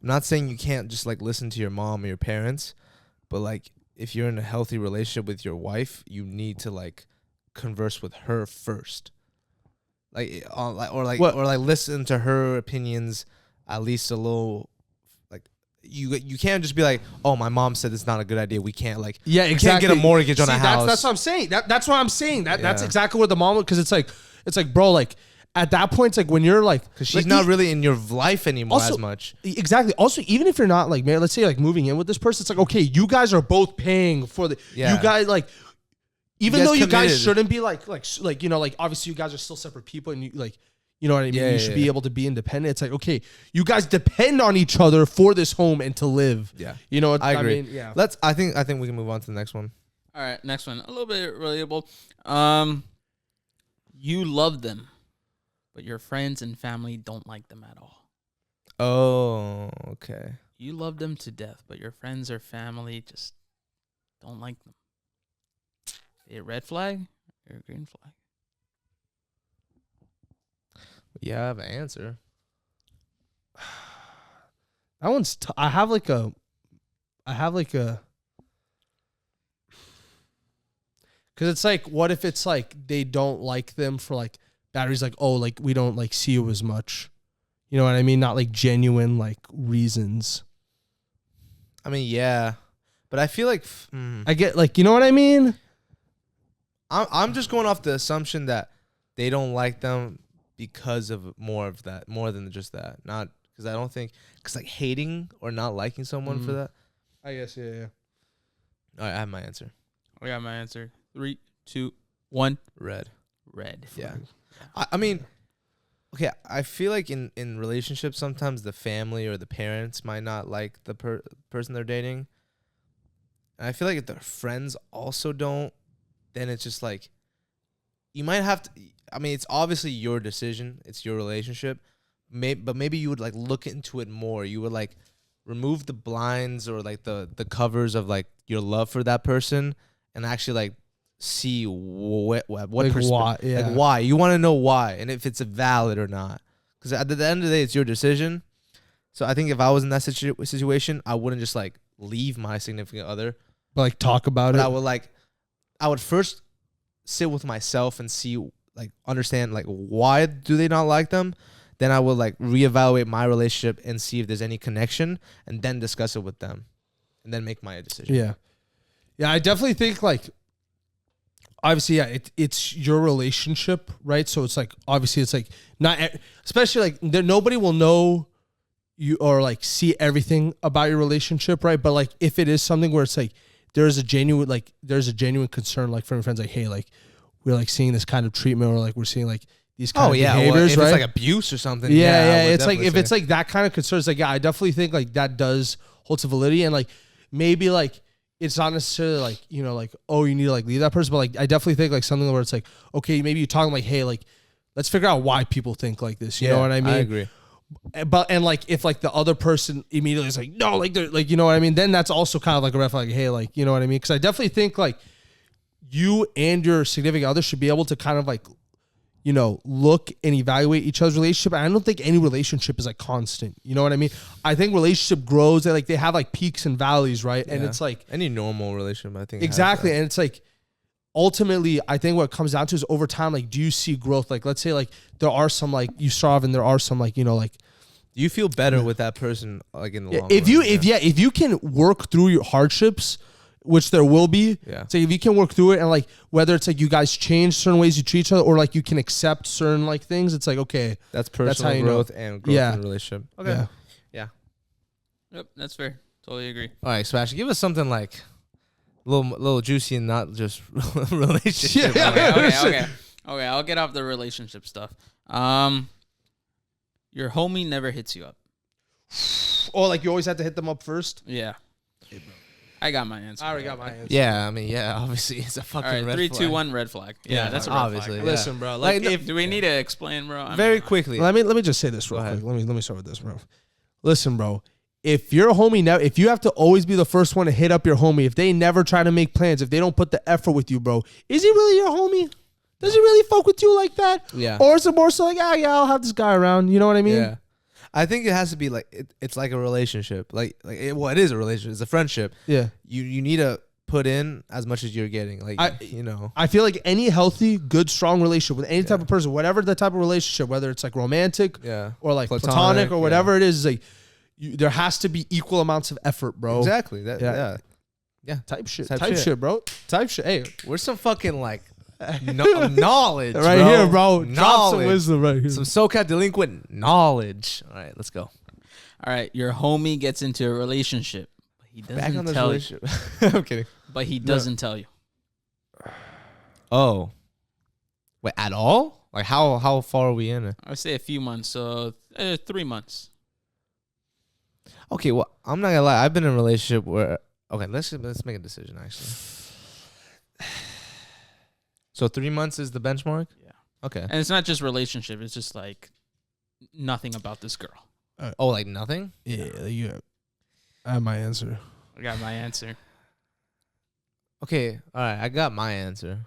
S2: I'm not saying you can't just like listen to your mom or your parents, but like if you're in a healthy relationship with your wife, you need to like converse with her first. Or listen to her opinions at least a little. You can't just be like, oh, my mom said it's not a good idea. We can't like,
S1: exactly.
S2: Can't get a mortgage on a house.
S1: That's what I'm saying. That's what I'm saying. That's exactly what the mom, because it's like, bro, like at that point, it's like when you're like,
S2: because she's not really in your life anymore
S1: also,
S2: as much.
S1: Exactly. Also, even if you're not like married, let's say like moving in with this person, it's like, okay, you guys are both paying for the, you guys like, even though you guys shouldn't be like, you know, like obviously you guys are still separate people and you like, you know what I mean? You should be able to be independent. It's like, okay, you guys depend on each other for this home and to live.
S2: Yeah.
S1: You know what
S2: I agree.
S1: mean? Yeah.
S2: I think we can move on to the next one.
S3: All right, next one. A little bit relatable. You love them, but your friends and family don't like them at all.
S2: Oh, okay.
S3: You love them to death, but your friends or family just don't like them. A red flag or a green flag?
S2: Yeah, I have an answer.
S1: That one's I have like a because it's like, what if it's like they don't like them for like batteries, like, oh, like we don't like see you as much, you know what I mean? Not like genuine like reasons.
S2: I mean, yeah, but I feel like
S1: I get like, you know what I mean?
S2: I'm just going off the assumption that they don't like them because of more than just that. Not because I don't think, because like hating or not liking someone for that.
S1: I guess, yeah.
S2: All right, I have my answer.
S3: I got my answer. 3, 2, 1.
S2: Red. Yeah. I mean, okay, I feel like in relationships, sometimes the family or the parents might not like the person they're dating. And I feel like if their friends also don't, then it's just like, you might have to, I mean, it's obviously your decision. It's your relationship. But maybe you would like look into it more. You would like remove the blinds or like the covers of like your love for that person and actually like see what like
S1: why,
S2: like why. You want to know why and if it's valid or not. Because at the end of the day, it's your decision. So I think if I was in that situation, I wouldn't just like leave my significant other.
S1: But like talk about it.
S2: I would first sit with myself and see, like, understand, like, why do they not like them? Then I will like reevaluate my relationship and see if there's any connection, and then discuss it with them, and then make my decision.
S1: Yeah. I definitely think like, obviously, yeah, it's your relationship, right? So it's like, obviously, it's like not, especially like nobody will know you or like see everything about your relationship, right? But like if it is something where it's like there's a genuine concern, like from your friends, like, hey, like we're like seeing this kind of treatment, or like we're seeing like these kind of behaviors,
S2: if
S1: right?
S2: it's like abuse or something.
S1: Yeah. It's like if it's like that kind of concern, it's like, yeah, I definitely think like that does hold some validity, and like maybe like it's not necessarily like, you know, like, oh, you need to like leave that person, but like I definitely think like something where it's like, okay, maybe you're talking like, hey, like let's figure out why people think like this. You know what I mean?
S2: I agree.
S1: But and like if like the other person immediately is like, no, like they're like, you know what I mean, then that's also kind of like a red flag. Like, hey, like, you know what I mean? Because I definitely think like you and your significant other should be able to kind of like, you know, look and evaluate each other's relationship. And I don't think any relationship is like constant. You know what I mean? I think relationship grows. Like they have like peaks and valleys, right? Yeah. And it's like
S2: any normal relationship, I think.
S1: Exactly. And it's like ultimately, I think what it comes down to is over time, like, do you see growth? Like, let's say like there are some like you starve and there are some like, you know, like
S2: Do you feel better with that person like in the long
S1: if
S2: run?
S1: you if you can work through your hardships, which there will be.
S2: Yeah.
S1: So if you can work through it, and like whether it's like you guys change certain ways you treat each other, or like you can accept certain like things, it's like okay,
S2: that's personal
S1: how you
S2: growth and growth in a relationship. Okay. Yeah.
S3: Yep, that's fair. Totally agree.
S2: All right, Sebastian, give us something like a little juicy and not just relationship.
S3: Okay. I'll get off the relationship stuff. Your homie never hits you up.
S1: Oh, like you always have to hit them up first.
S3: Yeah. I got my answer.
S1: I already got my answer.
S2: Yeah, I mean, yeah, obviously it's a fucking
S3: All right,
S2: red
S3: 3,
S2: flag.
S3: 2, 1, red flag. Yeah, that's a red
S2: obviously.
S3: flag.
S2: Yeah.
S1: Listen, bro.
S2: Like,
S3: Do we need to explain, bro?
S2: Very quickly.
S1: Let me just say this real quick. Let me start with this, bro. Listen, bro. If your homie if you have to always be the first one to hit up your homie, if they never try to make plans, if they don't put the effort with you, bro, is he really your homie? Does he really fuck with you like that?
S2: Yeah.
S1: Or is it more so like, yeah, I'll have this guy around. You know what I mean?
S2: Yeah. I think it has to be like it's like a relationship. It is a relationship. It's a friendship.
S1: Yeah.
S2: You need to put in as much as you're getting.
S1: I feel like any healthy, good, strong relationship with any type of person, whatever the type of relationship, whether it's like romantic or like platonic or whatever it is like there has to be equal amounts of effort, bro.
S2: Exactly. Yeah.
S1: Type shit, bro. Type shit. Hey,
S2: we're some fucking like knowledge
S1: right
S2: bro.
S1: here, bro.
S2: Knowledge.
S1: Drop some wisdom right here.
S2: Some SoCal delinquent knowledge. All right, let's go.
S3: All right, your homie gets into a relationship, but he doesn't tell you.
S2: I'm kidding.
S3: But he doesn't tell you.
S2: Oh, wait, at all? Like how far are we in it?
S3: I would say a few months, so 3 months.
S2: Okay, well, I'm not gonna lie. I've been in a relationship where let's make a decision actually. So 3 months is the benchmark?
S3: Yeah.
S2: Okay.
S3: And it's not just relationship, it's just like nothing about this girl.
S2: Oh, like nothing?
S1: Yeah. I have my answer.
S3: I got my answer.
S2: Okay, all right, I got my answer.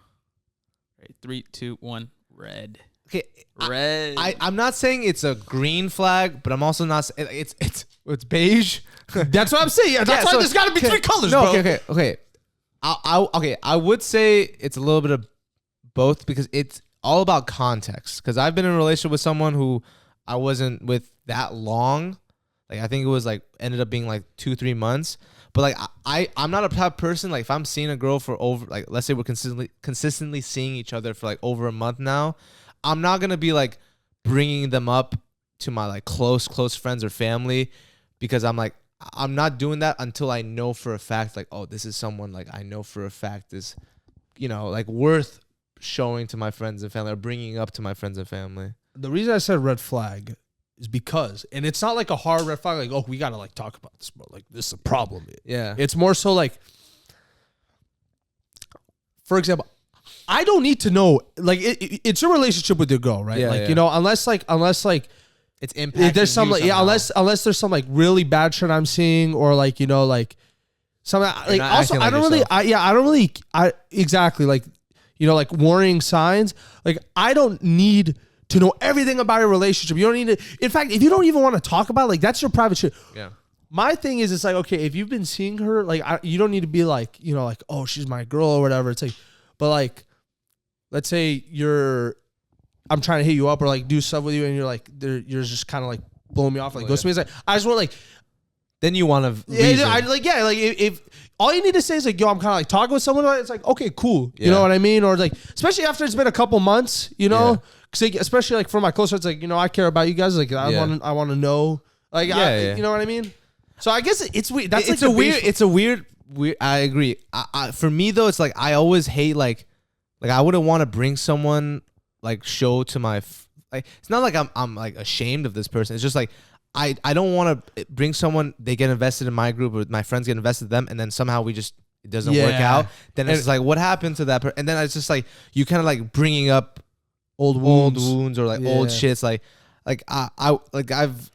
S3: Right, 3, 2, 1, red.
S2: Okay,
S3: Red.
S2: I'm not saying it's a green flag, but I'm also not. It's beige.
S1: That's what I'm saying. Yeah, that's why there's got to be 3 colors,
S2: no,
S1: bro.
S2: Okay. I would say it's a little bit of both because it's all about context. Because I've been in a relationship with someone who I wasn't with that long. Like I think it was like ended up being like 2-3 months. But like I'm not a type of person, like if I'm seeing a girl for over, like let's say we're consistently seeing each other for like over a month now, I'm not gonna be like bringing them up to my like close friends or family, because I'm not doing that until I know for a fact like, oh, this is someone like I know for a fact is, like worth showing to my friends and family or bringing up to my friends and family.
S1: The reason I said red flag is because, and it's not like a hard red flag, like, oh, we gotta like talk about this, bro. Like this is a problem.
S2: Yeah.
S1: It's more so like, for example, I don't need to know, like it's your relationship with your girl, right?
S2: Yeah,
S1: like,
S2: yeah.
S1: Unless
S2: It's impacting
S1: there's some
S2: you
S1: like,
S2: somehow.
S1: unless there's some like really bad shit I'm seeing, or like, like something like,
S2: not
S1: also
S2: acting like
S1: I don't really exactly like, like warning signs. Like I don't need to know everything about your relationship. You don't need to. In fact, if you don't even want to talk about it, like that's your private shit.
S2: Yeah.
S1: My thing is, it's like, okay, if you've been seeing her, like you don't need to be like, like, oh, she's my girl or whatever. It's like, but like, let's say I'm trying to hit you up or like do stuff with you, and you're like, you're just kind of like blowing me off, like ghost me. It's like I just want like.
S2: Then you want to.
S1: If all you need to say is like, yo, I'm kind of like talking with someone, it's like, okay, cool.
S2: Yeah.
S1: You know what I mean? Or like, especially after it's been a couple months,
S2: Yeah.
S1: Because especially like for my close friends, like, I care about you guys. Like I want to know, like,
S2: Yeah.
S1: you know what I mean? So I guess it's weird. That's
S2: It's
S1: like
S2: a weird. I agree. For me though, it's like I always hate like I wouldn't want to bring someone like show to my like. It's not like I'm like ashamed of this person. It's just like I don't want to bring someone. They get invested in my group, or my friends get invested in them, and then somehow it doesn't work out. Then it's like, what happened to that person? And then it's just like you kind of like bringing up old wounds or like old shits. Like I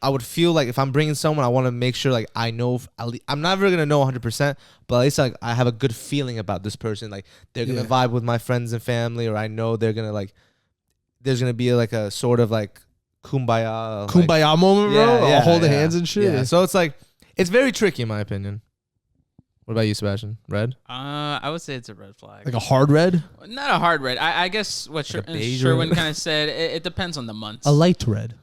S2: would feel like if I'm bringing someone, I want to make sure like I know. I'm never gonna know 100%, but at least like I have a good feeling about this person. Like they're gonna vibe with my friends and family, or I know they're gonna like. There's gonna be like a sort of like kumbaya
S1: moment, bro.
S2: Yeah,
S1: holding hands and shit.
S2: Yeah. So it's like it's very tricky in my opinion. What about you, Sebastian? Red?
S3: I would say it's a red flag.
S1: Like a hard red?
S3: Not a hard red. I guess what
S2: Like a beige
S3: Sherwin
S2: red?
S3: kind of said, it depends on the months.
S1: A light red.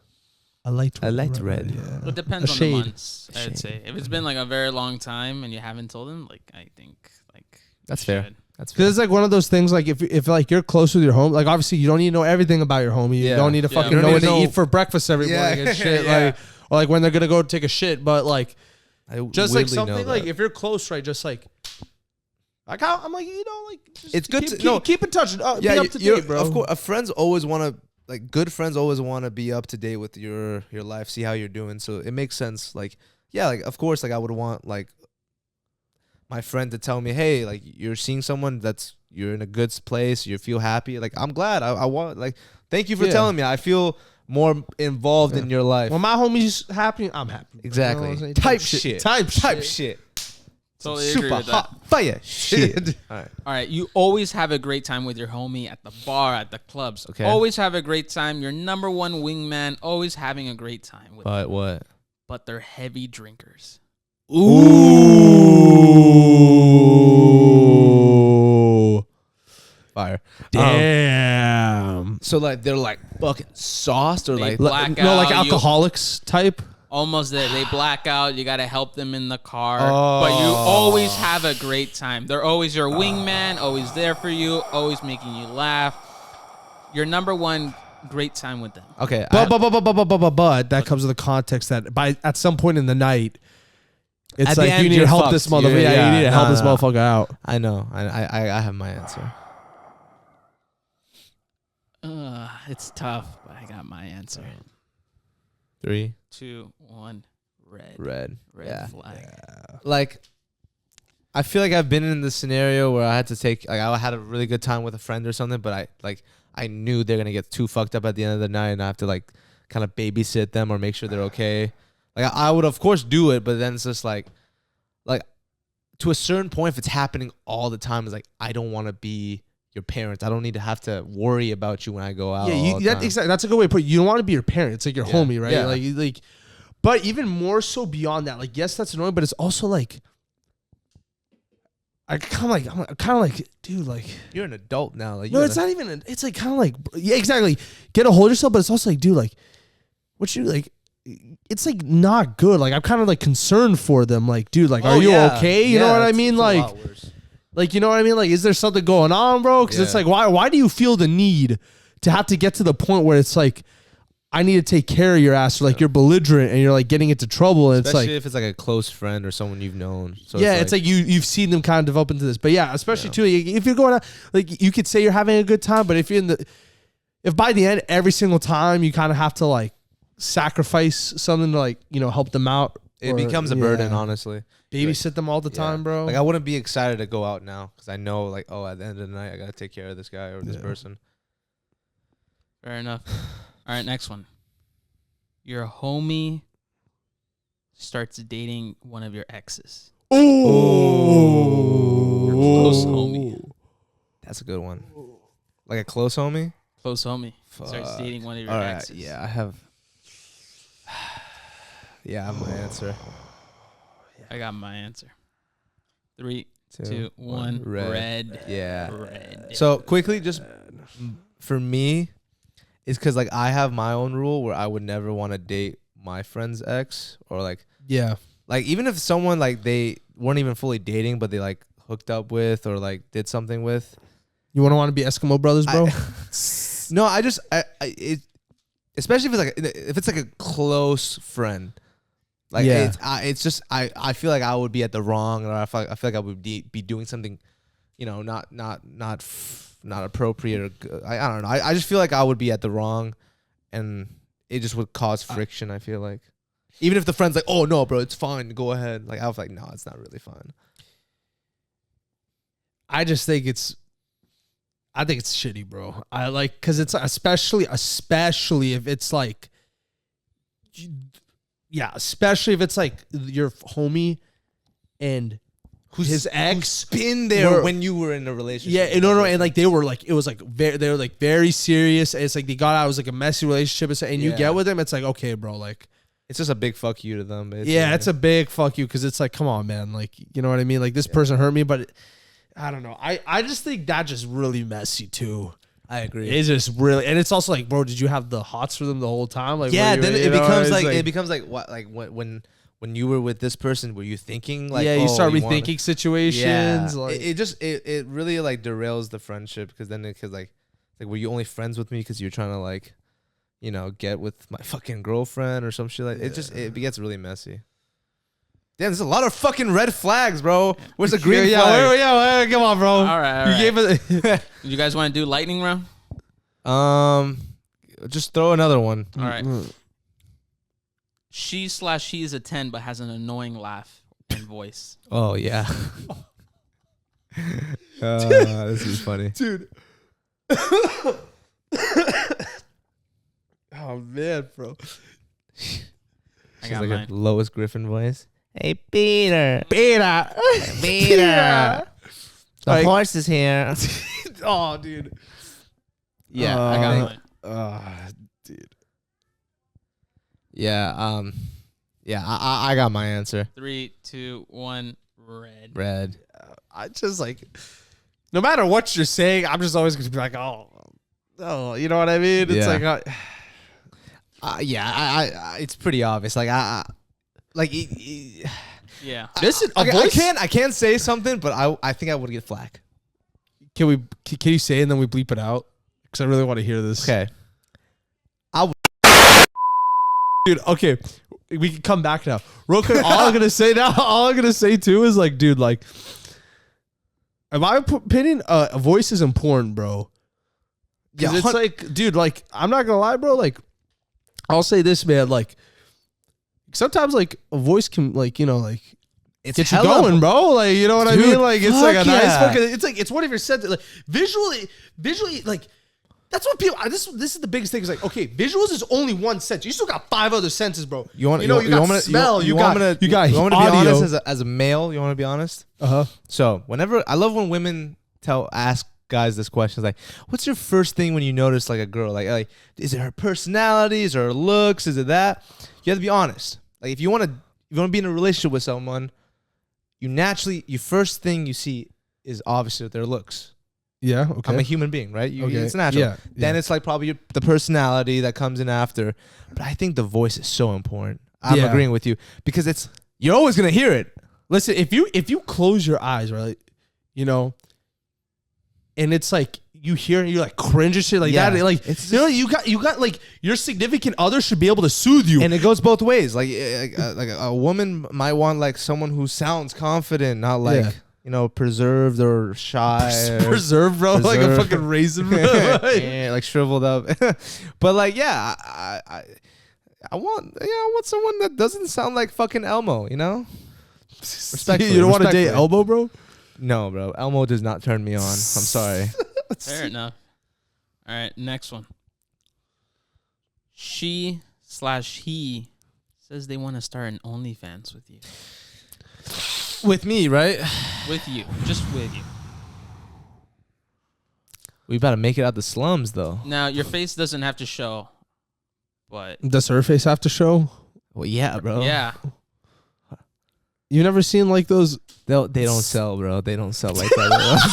S1: I liked
S2: red.
S1: Yeah.
S3: It depends on
S1: shade.
S3: the months. I'd say if it's been like a very long time and you haven't told him, like I think like
S2: That's
S3: you
S2: fair.
S3: should.
S2: That's fair.
S1: Because it's like one of those things. Like if like you're close with your home, like obviously you don't need to know everything about your homie. You
S2: Yeah.
S1: don't need to
S3: Yeah.
S1: fucking
S2: You don't
S1: know
S2: need
S1: what
S2: to
S1: they
S2: know-
S1: eat for breakfast every
S2: Yeah.
S1: morning and shit.
S2: Yeah.
S1: Like or like when they're gonna go take a shit. But like
S2: I
S1: just like
S2: weirdly know
S1: something like
S2: that.
S1: if you're close, right? Just like I'm like like just
S2: It's good
S1: keep,
S2: to-
S1: keep in touch. Be up to
S2: you-
S1: date, bro.
S2: Of course, friends always want to like good friends always want to be up to date with your life, see how you're doing. So it makes sense. Like like of course, like I would want like my friend to tell me, hey, like you're seeing someone you're in a good place, you feel happy. Like I'm glad. I want like thank you for
S1: Yeah.
S2: telling me. I feel more involved in your life.
S1: When my homie's happy, I'm happy.
S2: Exactly.
S1: You know what I'm saying?
S2: Type shit.
S1: Type
S2: shit.
S3: Totally agree
S2: Super
S3: with that.
S2: hot fire shit. All right.
S3: All right, you always have a great time with your homie at the bar, at the clubs.
S2: Okay.
S3: Always have a great time. Your number one wingman, always having a great time with them.
S2: But what?
S3: But they're heavy drinkers.
S1: Ooh.
S2: Fire.
S1: Damn.
S2: So like they're like fucking sauced or
S3: They
S2: like
S3: black
S1: No, like
S3: out, you-
S1: alcoholics type.
S3: Almost there. They black out. You got to help them in the car.
S2: Oh.
S3: But you always have a great time. They're always your wingman, always there for you, always making you laugh. Your number one great time with them.
S2: okay.
S1: But that comes with the context that at some point in the night, it's
S2: At the
S1: like
S2: end,
S1: you need
S2: you're
S1: to help
S2: fucked.
S1: this motherfucker.
S2: Yeah,
S1: Yeah, you need to help
S2: no,
S1: this
S2: no.
S1: motherfucker out.
S2: I know. I have my answer.
S3: It's tough, but I got my answer.
S2: 3,
S3: 2, 1, red.
S2: red.
S3: Red flag.
S2: Like, I feel like I've been in this scenario where I had to take, like, I had a really good time with a friend or something, but I knew they're gonna get too fucked up at the end of the night, and I have to like kind of babysit them or make sure they're okay. Like, I would of course do it, but then it's just like to a certain point, if it's happening all the time, it's like I don't want to be your parents. I don't need to have to worry about you when I go out. all the time.
S1: Exactly. That's a good way to put it. You don't want to be your parent. It's like your homie, right?
S2: Yeah.
S1: Like, but even more so beyond that, like, yes, that's annoying, but it's also like, I'm kind of like, dude, like,
S2: You're an adult now. Like,
S1: no, it's not even. It's like kind of like, yeah, exactly. Get a hold of yourself, but it's also like, dude, like, what you like. It's like not good. Like I'm kind of like concerned for them. Like, dude, like, are you okay? You know what I mean? Like, you know what I mean? Like, is there something going on, bro? Because it's
S2: Yeah.
S1: like, why do you feel the need to have to get to the point where it's like, I need to take care of your ass, or like you're belligerent and you're like getting into trouble, and
S2: Especially
S1: it's like,
S2: if it's like a close friend or someone you've known. So
S1: yeah, it's like you've seen them kind of develop into this, but yeah, especially too, if you're going out, like you could say you're having a good time, but if you're if by the end every single time you kind of have to like sacrifice something to like help them out,
S2: it
S1: or-
S2: becomes a burden, honestly.
S1: Babysit them all the time, bro.
S2: Like I wouldn't be excited to go out now because I know, like, oh, at the end of the night, I gotta take care of this guy or this person.
S3: Fair enough. All right, next one. Your homie starts dating one of your exes.
S1: Ooh.
S3: Your close homie.
S2: That's a good one. Like a close homie.
S3: Close homie starts
S2: Fuck.
S3: dating one of your
S2: All right.
S3: exes.
S2: Yeah, I have. Yeah, I have my answer.
S3: I got my answer. 3,
S2: 2,
S3: 2, 1. Red.
S2: Yeah.
S3: Red.
S2: So quickly, just for me, it's because like I have my own rule where I would never want to date my friend's ex, or like even if someone like they weren't even fully dating, but they like hooked up with or like did something with.
S1: You want to be Eskimo brothers, bro?
S2: No, it, especially if it's like a close friend. Like it's just I feel like I would be at the wrong, or I feel like I would be doing something, not appropriate, or I don't know. I just feel like I would be at the wrong, and it just would cause friction. I feel like even if the friend's like, oh no, bro, it's fine, go ahead. Like I was like, no, it's not really fine.
S1: I just think it's shitty, bro. I like, because it's especially if it's like, yeah, especially if it's like your homie and his ex
S2: Been there when you were in a relationship.
S1: Yeah, no, and like they were like, it was like they were like very serious. And it's like they got out, it was like a messy relationship, and you get with them, it's like, okay, bro, like
S2: it's just a big fuck you to them. Basically.
S1: Yeah, it's a big fuck you, because it's like, come on, man, like, you know what I mean? Like this person hurt me, but I don't know. I just think that just really messy too.
S2: I agree.
S1: It's just really, and it's also like, bro, did you have the hots for them the whole time? Like,
S2: Yeah, then it becomes like
S1: it's
S2: it becomes like what, like when you were with this person, were you thinking like,
S1: yeah, you start rethinking
S2: wanna,
S1: situations.
S2: yeah,
S1: Like,
S2: it really like derails the friendship because then like were you only friends with me because you're trying to like, you know, get with my fucking girlfriend or some shit like it gets really messy. Damn, there's a lot of fucking red flags, bro. Where's the green flag?
S1: Yeah, come on, bro.
S3: All right.
S1: You gave it.
S3: You guys want to do lightning round?
S2: Just throw another one.
S3: All right. She is a 10 but has an annoying laugh and voice.
S2: Oh yeah. This is funny,
S1: Dude. Oh man, bro.
S3: I
S2: She's
S3: got
S2: like
S3: mine.
S2: a Lois Griffin voice. Hey, Peter.
S1: Peter.
S2: The
S1: Like-
S2: horse is here.
S1: Oh, dude.
S2: Yeah,
S3: I got mine.
S1: Dude.
S2: Yeah, I got my answer.
S3: 3, 2, 1, red.
S2: Red.
S1: I just like, no matter what you're saying, I'm just always gonna be like, oh, you know what I mean? It's
S2: Yeah.
S1: like,
S2: Yeah, I it's pretty obvious. Like
S3: Yeah.
S1: listen,
S2: I can't say something, but I think I would get flack.
S1: Can you say it and then we bleep it out? Because I really want to hear this.
S2: Okay.
S1: Dude, okay. We can come back now. Real quick, all I'm gonna say too is like, dude, like, in my opinion, a voice is important, bro. Yeah, it's like, dude, like, I'm not gonna lie, bro. Like, I'll say this, man. Like, sometimes, like, a voice can, like, you know, like,
S2: It's
S1: get you going, bro. Like, you know what I
S2: Dude,
S1: mean? Like, it's like a
S2: fuck
S1: nice
S2: yeah.
S1: fucking. It's like it's one of your senses. Like, visually, like. That's what people. This is the biggest thing. Is like, okay, visuals is only one sense. You still got 5 other senses, bro. You got smell. You got
S2: want me to be
S1: audio.
S2: honest as a male? You want to be honest? So I love when women ask guys this question. It's like, what's your first thing when you notice like a girl? Like is it her personality? Is it her looks? Is it that? You have to be honest. Like if you want to be in a relationship with someone, your first thing you see is obviously their looks.
S1: Yeah, okay.
S2: I'm a human being, right?
S1: Okay.
S2: It's natural.
S1: Yeah,
S2: Then it's like probably the personality that comes in after. But I think the voice is so important. I'm agreeing with you because you're always gonna hear it.
S1: Listen, if you close your eyes, right, you know, and it's like you hear it, you're like cringe and shit like that. Like
S2: it's
S1: you know, you got like your significant other should be able to soothe you.
S2: and it goes both ways. Like a woman might want like someone who sounds confident, not like.
S1: Yeah.
S2: You know, preserved or shy.
S1: Preserve, bro, like a fucking raisin, bro.
S2: Yeah, like shriveled up. But like, yeah, I want someone that doesn't sound like fucking Elmo. You know, respectfully.
S1: You don't want to date Elbow, bro?
S2: No, bro. Elmo does not turn me on. I'm sorry.
S3: Fair enough. All right, next one. She/he says they want to start an OnlyFans with you.
S2: With me, right?
S3: With you. Just with you.
S2: We better make it out the slums, though.
S3: Now, your face doesn't have to show, but...
S1: Does her face have to show?
S2: Well, yeah, bro.
S3: Yeah.
S1: You never seen like those?
S2: They don't sell, bro. They don't sell like that.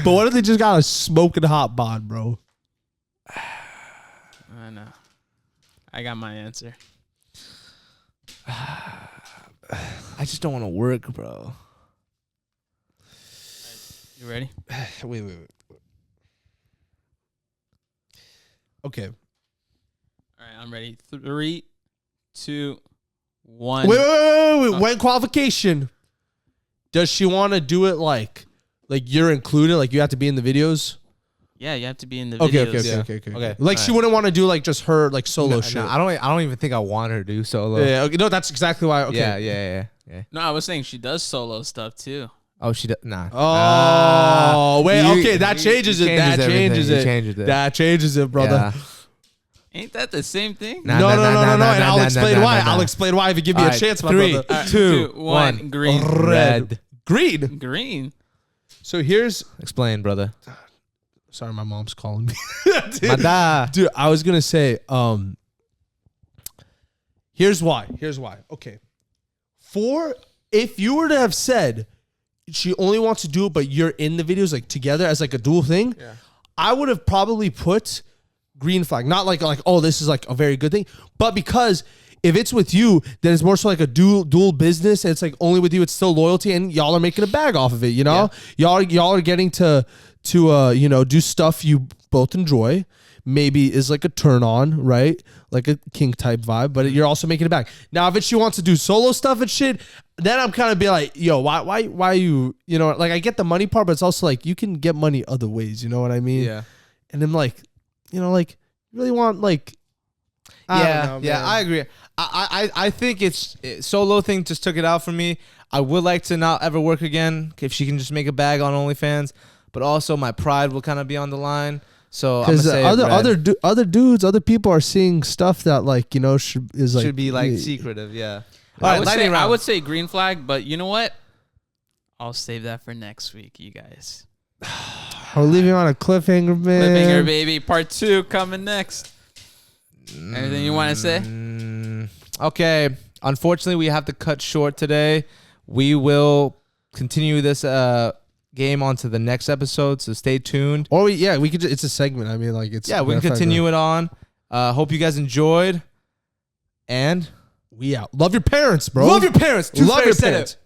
S1: But what if they just got a smoking hot bod, bro?
S3: I know. I got my answer.
S2: I just don't want to work, bro.
S3: You ready?
S1: Wait. Okay.
S3: All right, I'm ready. 3, 2, 1.
S1: Wait. When qualification? Does she want to do it like you're included? Like you have to be in the videos?
S3: Yeah, you have to be in the videos.
S1: Okay. Like she wouldn't want to do like just her like solo shit.
S2: No, I don't even think I want her to do solo.
S1: Yeah. Okay. No, that's exactly why. Okay.
S2: Yeah.
S3: No, I was saying she does solo stuff too.
S2: Oh, she does. Nah.
S1: Oh, wait. Okay, that changes it. That
S2: changes
S1: changes it. That changes it, brother.
S2: Yeah.
S3: Ain't that the same thing?
S1: No. And I'll explain why. I'll explain why if you give me a chance, my
S2: 3,
S1: brother.
S3: All right,
S2: 2,
S3: 1. Green.
S2: Red.
S1: Green.
S3: Green.
S1: So here's.
S2: Explain, brother.
S1: Sorry, my mom's calling me. Dude, I was gonna say. Here's why. Okay. If you were to have said she only wants to do it, but you're in the videos like together as like a dual thing.
S2: Yeah.
S1: I would have probably put green flag, not like oh, this is like a very good thing, but because if it's with you, then it's more so like a dual business. And it's like only with you, it's still loyalty, and y'all are making a bag off of it. You know, y'all are getting to do stuff you both enjoy. Maybe is like a turn on, right? Like a kink type vibe, but you're also making it back. Now, if she wants to do solo stuff and shit, then I'm kind of be like, yo, why you like I get the money part, but it's also like you can get money other ways. You know what I mean?
S2: Yeah.
S1: And then like, like you really want like, I don't know,
S2: I agree. I think it's solo thing just took it out for me. I would like to not ever work again if she can just make a bag on OnlyFans, but also my pride will kind of be on the line. So I'm gonna say
S1: other dudes, other people are seeing stuff that like should
S2: be like secretive. Yeah.
S3: I would say green flag, but you know what? I'll save that for next week, you guys.
S1: We're leaving on a cliffhanger, man.
S3: Cliffhanger, baby. Part 2 coming next. Anything you want to say?
S2: Okay. Unfortunately, we have to cut short today. We will continue this game onto the next episode, so stay tuned.
S1: Or we could. It's a segment. I mean, like it's
S2: we can continue it on. Hope you guys enjoyed, and
S1: we out. Love your parents, bro.
S2: Love your parents.
S1: Love your parents.